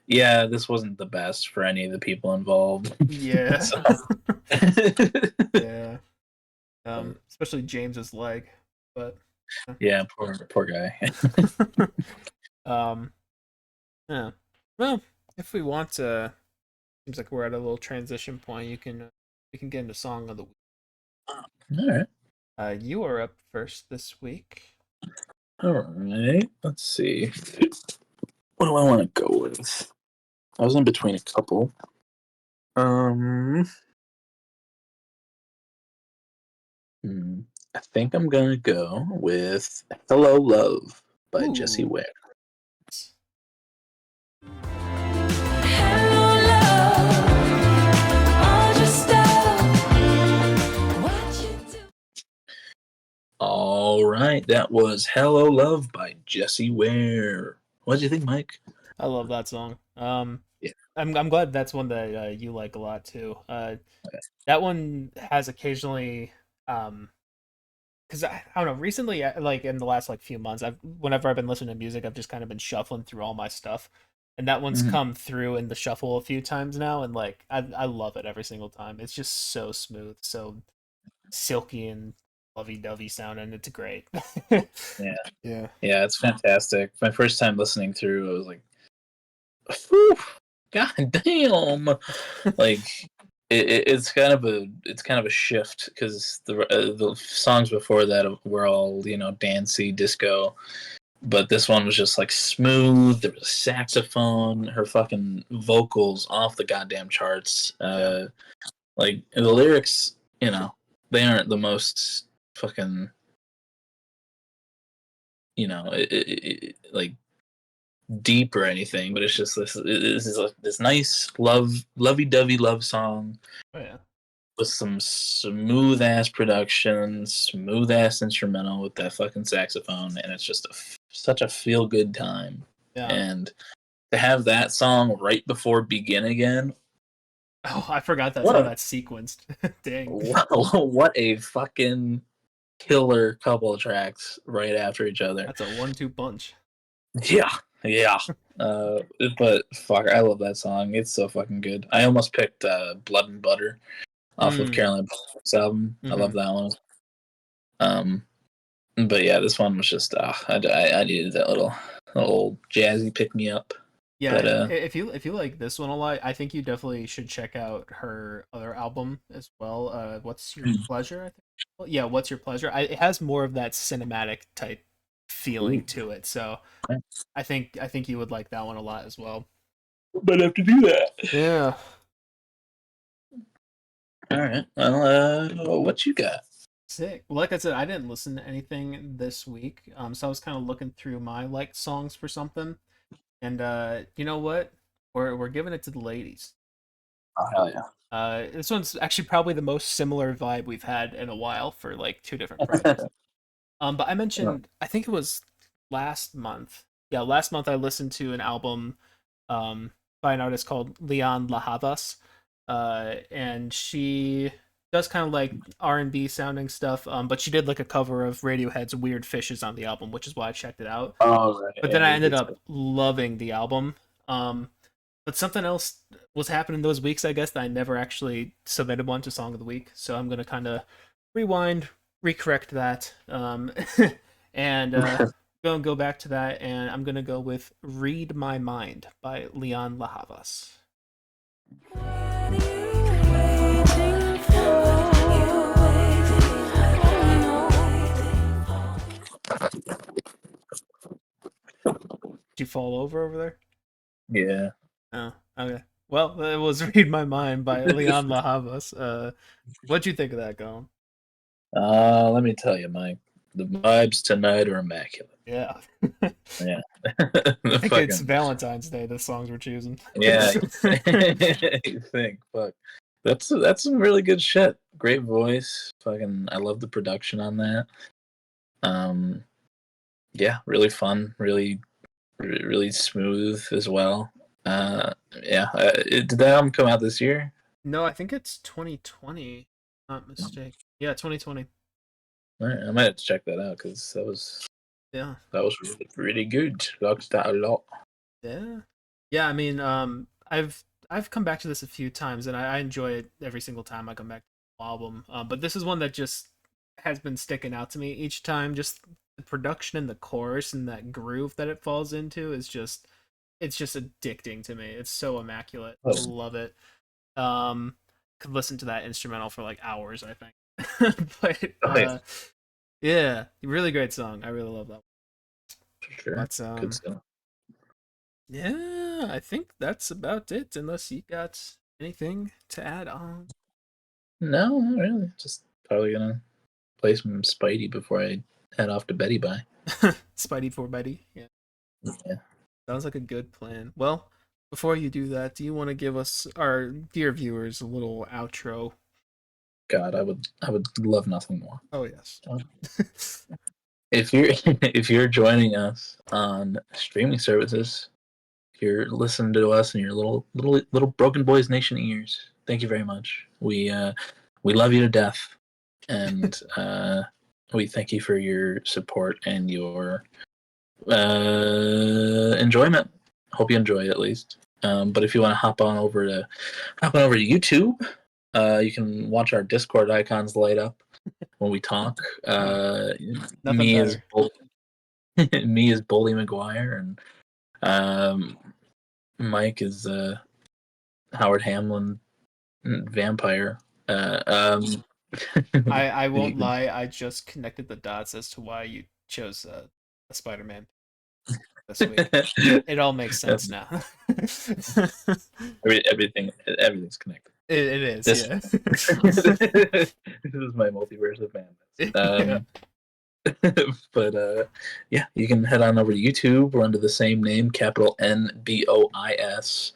yeah, this wasn't the best for any of the people involved. Yeah. So. Yeah. Especially James's leg, but Yeah, poor guy. um, yeah. Well, if we want to, seems like we're at a little transition point. We can get into song of the week. All right. You are up first this week. All right. Let's see. What do I want to go with? I was in between a couple. I think I'm gonna go with "Hello Love" by Jessie Ooh. Ware. All right, that was "Hello Love" by Jessie Ware. What do you think, Mike? I love that song. Yeah. I'm glad that's one that you like a lot too. That one has occasionally, because I don't know, recently, like in the last like few months, whenever I've been listening to music, I've just kind of been shuffling through all my stuff, and that one's Mhm. come through in the shuffle a few times now, and like I love it every single time. It's just so smooth, so silky and lovey-dovey sounding. It's great. Yeah, Yeah. yeah, it's fantastic. My first time listening through, I was like, "Whew, God damn!" Like, it's kind of a shift because the songs before that were all dancey disco, but this one was just like smooth. There was a saxophone, her fucking vocals off the goddamn charts. Yeah. Like the lyrics, they aren't the most fucking like deep or anything, but it's just this nice lovey-dovey love song Oh yeah. with some smooth ass production, smooth ass instrumental with that fucking saxophone, and it's just such a feel good time. Yeah. And to have that song right before "Begin Again," Oh, I forgot that's what how a that's sequenced. Dang. what a fucking killer couple of tracks right after each other. That's a 1-2 punch. Yeah, yeah. But fuck, I love that song. It's so fucking good. I almost picked "Blood and Butter" off of Mm. Caroline Polachek's album. I love that one. But yeah, this one was just I needed that little jazzy pick me up. Yeah, But if you like this one a lot, I think you definitely should check out her other album as well. What's Your Pleasure? I think. Well, yeah, What's Your Pleasure? It has more of that cinematic type feeling ooh, to it, so I think you would like that one a lot as well. might have to do that. Yeah. All right. Well, what you got? Sick. Well, like I said, I didn't listen to anything this week, so I was kind of looking through my like songs for something, and you know what? We're giving it to the ladies. Oh hell yeah! This one's actually probably the most similar vibe we've had in a while for like two different projects. But I mentioned, I think it was last month. Yeah, last month I listened to an album um, by an artist called Leon Lahavas, and she does kind of like R&B sounding stuff. But she did like a cover of Radiohead's "Weird Fishes" on the album, which is why I checked it out. Oh right, But then yeah, I he ended did up say. loving the album. But something else was happening those weeks, I guess, that I never actually submitted one to Song of the Week. So I'm gonna kind of rewind, recorrect that, and gonna go back to that, and I'm gonna go with "Read My Mind" by Leon Lahavas. Did you fall over there? Yeah. Oh, okay. Well, it was "Read My Mind" by Leon Lahavas. What'd you think of that, Colin? Let me tell you, Mike. The vibes tonight are immaculate. Yeah. Yeah. I The think it's fucking Valentine's Day, the songs we're choosing. yeah. You think, fuck. That's some really good shit. Great voice. Fucking, I love the production on that. Um, yeah, really fun. Really smooth as well. Yeah. Did that album come out this year? No, I think it's 2020. Not mistake. Yeah, 2020. All right, I might have to check that out because Yeah. that was really good. Liked that a lot. Yeah. Yeah, I mean, I've come back to this a few times and I enjoy it every single time I come back to the album. But this is one that just has been sticking out to me each time. Just the production and the chorus and that groove that it falls into is just it's just addicting to me. It's so immaculate. I Oh, love it. Could listen to that instrumental for like hours, I think. But oh yeah, yeah, really great song. I really love that. for sure. But Good stuff. yeah, I think that's about it. Unless you got anything to add on. No, not really. Just probably gonna play some Spidey before I head off to Betty Bye. Spidey for Betty. Yeah, Yeah. sounds like a good plan. Well, before you do that, do you want to give us our dear viewers a little outro? God, I would love nothing more. Oh yes. Um, if you're if you're joining us on streaming services, if you're listening to us in your little Broken Boys Nation ears, thank you very much. We love you to death, and we thank you for your support and your enjoyment. Hope you enjoy it at least. But if you want to hop on over to YouTube, you can watch our Discord icons light up when we talk. Nothing Me is better. me is Bully McGuire, and um, Mike is Howard Hamlin vampire. I You won't can- lie. I just connected the dots as to why you chose a Spider-Man this week. It all makes sense now. everything's connected. It is, This yeah. this is my multiverse of madness. Yeah. But yeah, you can head on over to YouTube. We're under the same name, capital NBOIS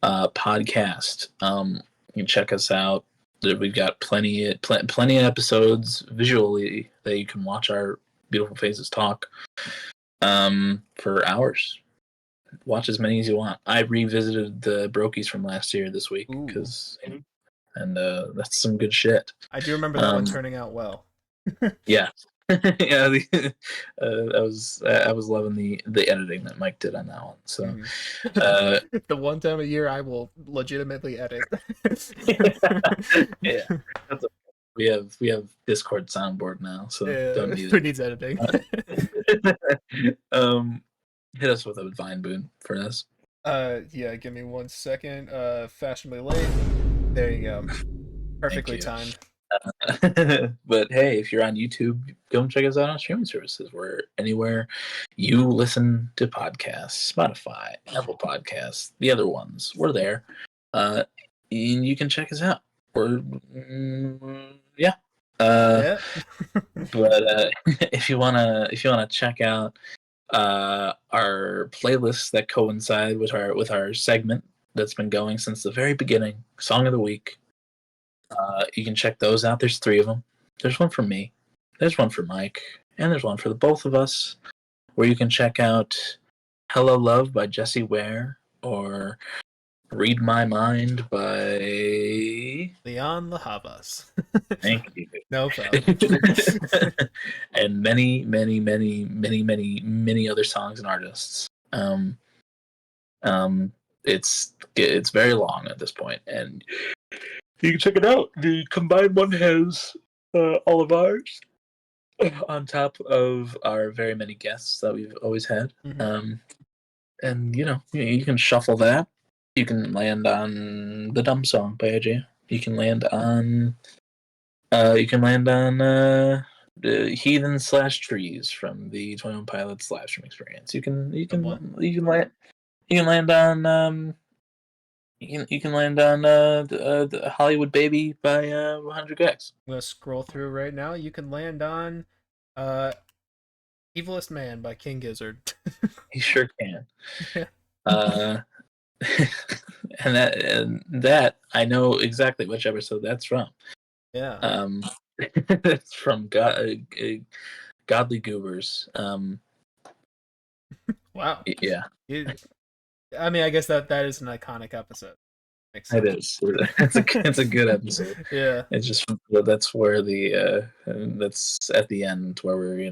podcast. You can check us out. We've got plenty of episodes visually that you can watch our beautiful faces talk for hours. Watch as many as you want. I revisited the Brokies from last year this week Ooh. and that's some good shit. I do remember that one turning out well. Yeah. Yeah, I was loving the editing that Mike did on that one. So, Mhm. uh, The one time a year I will legitimately edit. yeah, that's we have Discord soundboard now, so don't need Who needs editing? it. Hit us with a Vine boon for this. Yeah, give me 1 second. Fashionably late. There you go. Thank Perfectly you. timed. But hey, if you're on YouTube, go and check us out on streaming services. We're anywhere you listen to podcasts, Spotify, Apple Podcasts, the other ones. We're there. And you can check us out. Yeah. Yeah. But if you wanna check out our playlists that coincide with our segment that's been going since the very beginning, Song of the Week, you can check those out. There's 3 of them. There's one for me, there's one for Mike, and there's one for the both of us, where you can check out Hello Love by Jessie Ware, or Read My Mind by Leon Lahavas. thank you. No problem. And many other songs and artists. Um, it's very long at this point, and you can check it out. The combined one has all of ours, on top of our very many guests that we've always had. Mhm. And you can shuffle that. You can land on the Dumb Song by AJ. You can land on Heathen slash Trees from the 21 Pilots live stream experience. Good one. You can land on you can land on the Hollywood Baby by 100x. I'm gonna scroll through right now. You can land on uh Evilest Man by King Gizzard. He sure can. Yeah. Uh, and that I know exactly which episode that's from. Yeah. It's from Godly Goobers. Wow. Yeah, I mean, I guess that is an iconic episode. Makes it sense. is. It's a good episode. Yeah. It's just that's where that's at the end where we're we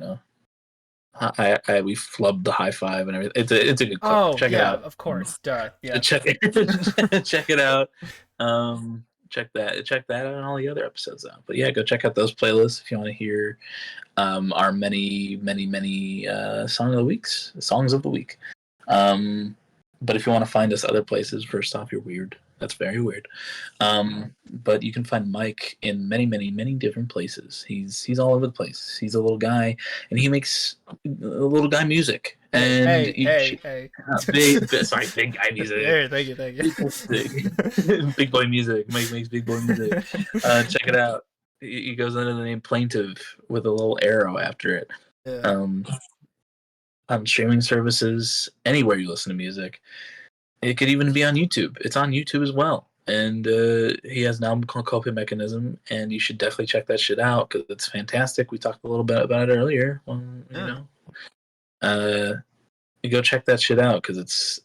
flubbed the high five and everything. It's a good clip. Oh, Check it yeah, out. of course. Duh. Yeah. Check it check it out. Check that out and all the other episodes out. But yeah, go check out those playlists if you want to hear our many songs of the week. But if you want to find us other places, first off, you're weird. That's very weird. But you can find Mike in many different places. He's all over the place. He's a little guy, and he makes little guy music. And hey. big guy music. Yeah, thank you. Big boy music. Mike makes big boy music. Check it out. He goes under the name Plaintive with a little arrow after it. Yeah. On streaming services, anywhere you listen to music. It could even be on YouTube. It's on YouTube as well. And he has an album called Coping Mechanism, and you should definitely check that shit out because it's fantastic. We talked a little bit about it earlier. You go check that shit out because it's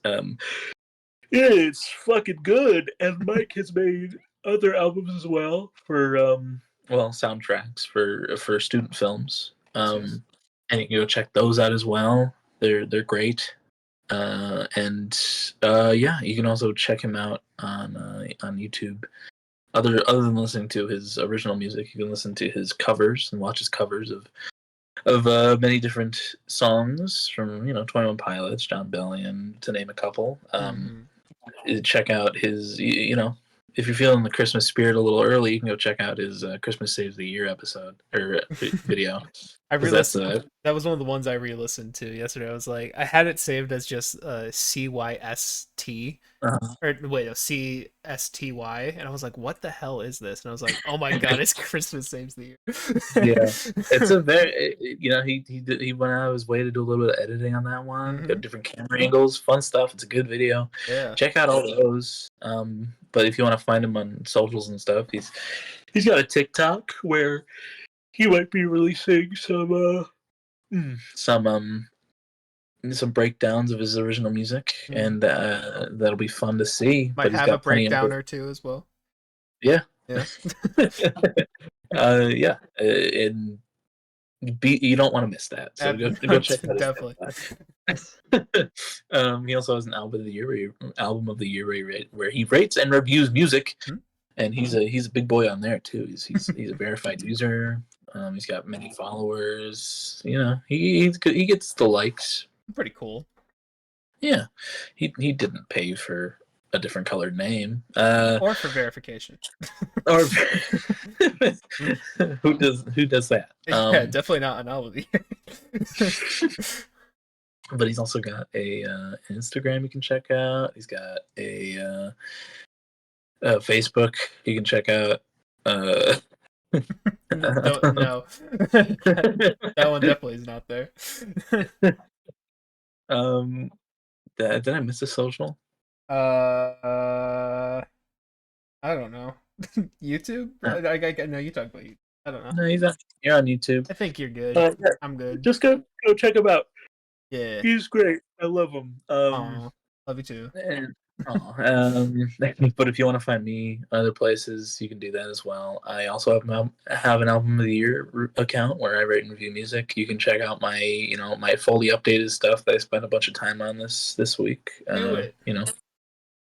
fucking good. And Mike has made other albums as well for soundtracks for student films. Yes. And you can go check those out as well. They're great. And you can also check him out on YouTube. Other than listening to his original music, you can listen to his covers and watch his covers of many different songs from 21 Pilots, John Bellion, to name a couple. Check out his if you're feeling the Christmas spirit a little early, you can go check out his Christmas Saves the Year episode or video. I re-listened. That was one of the ones I re-listened to yesterday. I was like, I had it saved as just CYST, or wait, no, CSTY, and I was like, what the hell is this? And I was like, oh my god, it's Christmas Saves the Year. Yeah, it's a very he went out of his way to do a little bit of editing on that one. Got different camera angles, fun stuff. It's a good video. Yeah, check out all those. But if you want to find him on socials and stuff, he's got a TikTok where he might be releasing some breakdowns of his original music, and that'll be fun to see. Might but he's have got a breakdown or two as well. Yeah. Yeah. And you don't want to miss that. So go check that out. Definitely. He also has an album of the year where he rates and reviews music, and he's a big boy on there too. He's a verified user. He's got many followers. He's good. He gets the likes. Pretty cool. Yeah, he didn't pay for a different colored name or for verification. Or who does that? Yeah, definitely not an album. But he's also got an Instagram you can check out. He's got a Facebook you can check out. Don't no. That one definitely is not there. um, did I miss a social? uh, I don't know. YouTube? Uh, I know you talk about YouTube. I don't know. no, you're on YouTube. I think you're good. Yeah, I'm good. just go check him out. Yeah. He's great. I love him. Aw, love you too. And, but if you want to find me other places, you can do that as well. I also have an album of the year account where I rate and review music. You can check out my my fully updated stuff that I spent a bunch of time on this week. Do it.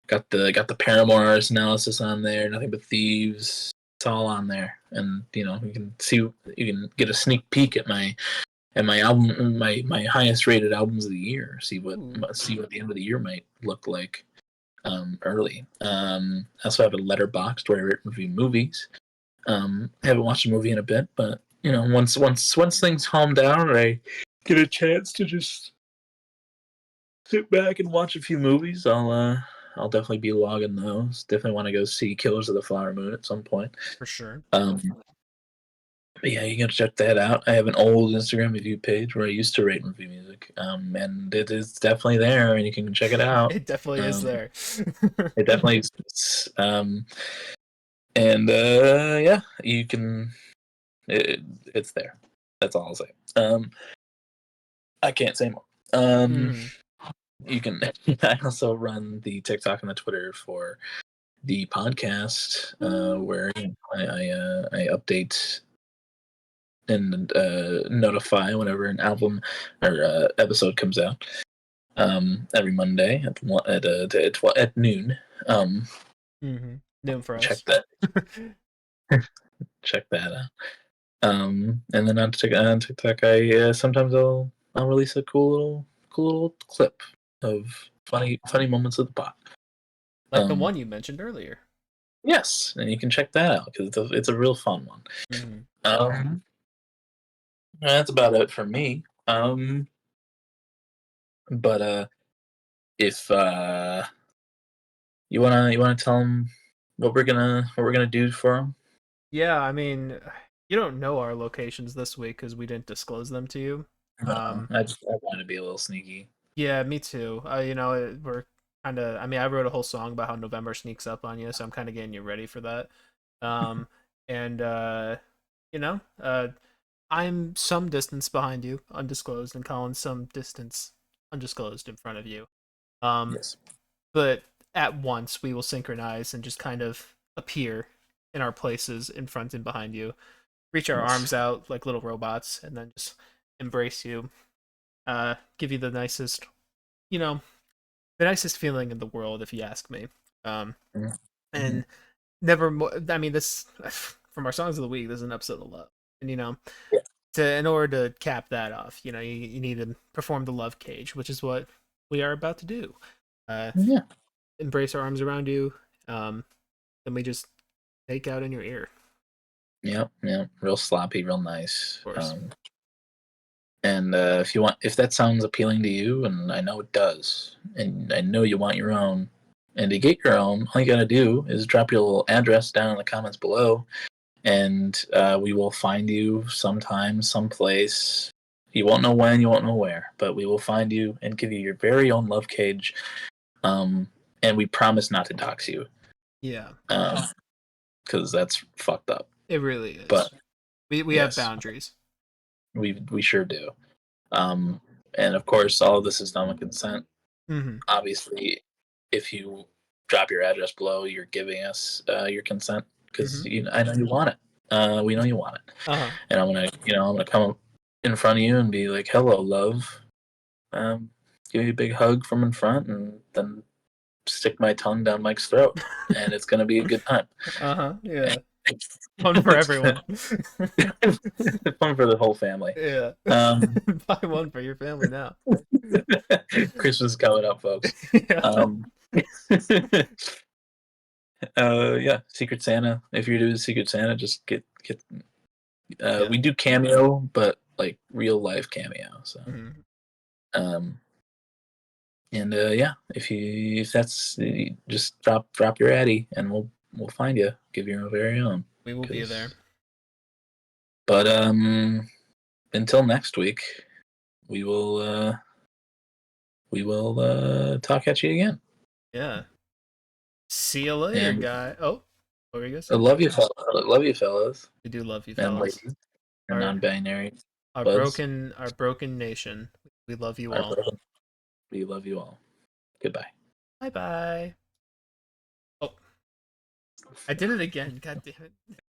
Got the Paramore artist analysis on there. Nothing but thieves. It's all on there, and you can get a sneak peek at my album, my highest rated albums of the year. Ooh. See what the end of the year might look like early. I also have a letterboxd where I review movies. I haven't watched a movie in a bit, but once things calm down and I get a chance to just sit back and watch a few movies, I'll definitely be logging those. Definitely want to go see Killers of the Flower Moon at some point. For sure. But yeah, you gotta check that out. I have an old Instagram review page where I used to rate and review music, and it is definitely there, and you can check it out. It definitely is there. It definitely exists. And yeah, you can. It's there. That's all I'll say. I can't say more. Hmm. You can. I also run the TikTok and the Twitter for the podcast, where I update and notify whenever an album or episode comes out. Every Monday at noon. Noon for Check us. that. Check that out. And then on TikTok, I sometimes I'll release a cool little clip of funny moments of the pot. Like the one you mentioned earlier. Yes, and you can check that out because it's a real fun one. Hmm. That's about it for me. But if you wanna tell them what we're gonna do for them. Yeah, I mean, you don't know our locations this week because we didn't disclose them to you. I want to be a little sneaky. Yeah, me too. We're kind of. I mean, I wrote a whole song about how November sneaks up on you, so I'm kind of getting you ready for that. Um, and you know, I'm some distance behind you, undisclosed, and Colin's some distance, undisclosed, in front of you. Um, Yes. but at once we will synchronize and just kind of appear in our places in front and behind you, reach our Yes. arms out like little robots, and then just embrace you, give you you know, the nicest feeling in the world, if you ask me. Um, Mm-hmm. and never more. I mean, this from our songs of the week. This is an episode of love, and Yeah. in order to cap that off, you need to perform the love cage, which is what we are about to do. Uh, Yeah. Embrace our arms around you. Then we just take out in your ear, Yep. Yeah. Real sloppy, real nice. of course. And if that sounds appealing to you, and I know it does, and I know you want your own, and to get your own, all you gotta do is drop your little address down in the comments below, and we will find you sometime, someplace. You won't know when, you won't know where, but we will find you and give you your very own love cage. And we promise not to dox you, Yeah, because that's fucked up. it really But is. We have yes, boundaries. we sure do. And of course, all of this is done with consent. Mm-hmm. Obviously, if you drop your address below, you're giving us your consent because Mm-hmm. I know you want it. We know you want it, Uh-huh. and I'm gonna come up in front of you and be like, "Hello, love." Give you a big hug from in front, and then stick my tongue down Mike's throat, and it's gonna be a good time. Uh-huh. Yeah. Fun for everyone. Fun for the whole family. Yeah. Um, Buy one for your family now. Christmas is coming up, folks. Yeah. Um, yeah, Secret Santa. If you're doing Secret Santa, just get. Yeah. We do cameo, but like real life cameo. So, Mm-hmm. um, and yeah, if that's just drop your addy, and we'll find you, give you your very own. We will be Because there. But until next week, we will talk at you again. Yeah. See you later, And guy. Oh, what were you gonna I say? love you, love you, fellas, We do love you, and fellas. ladies, or Our non-binary our buds. broken nation. We love you all. We love you all. Goodbye. Bye bye. Oh, I did it again. God damn it.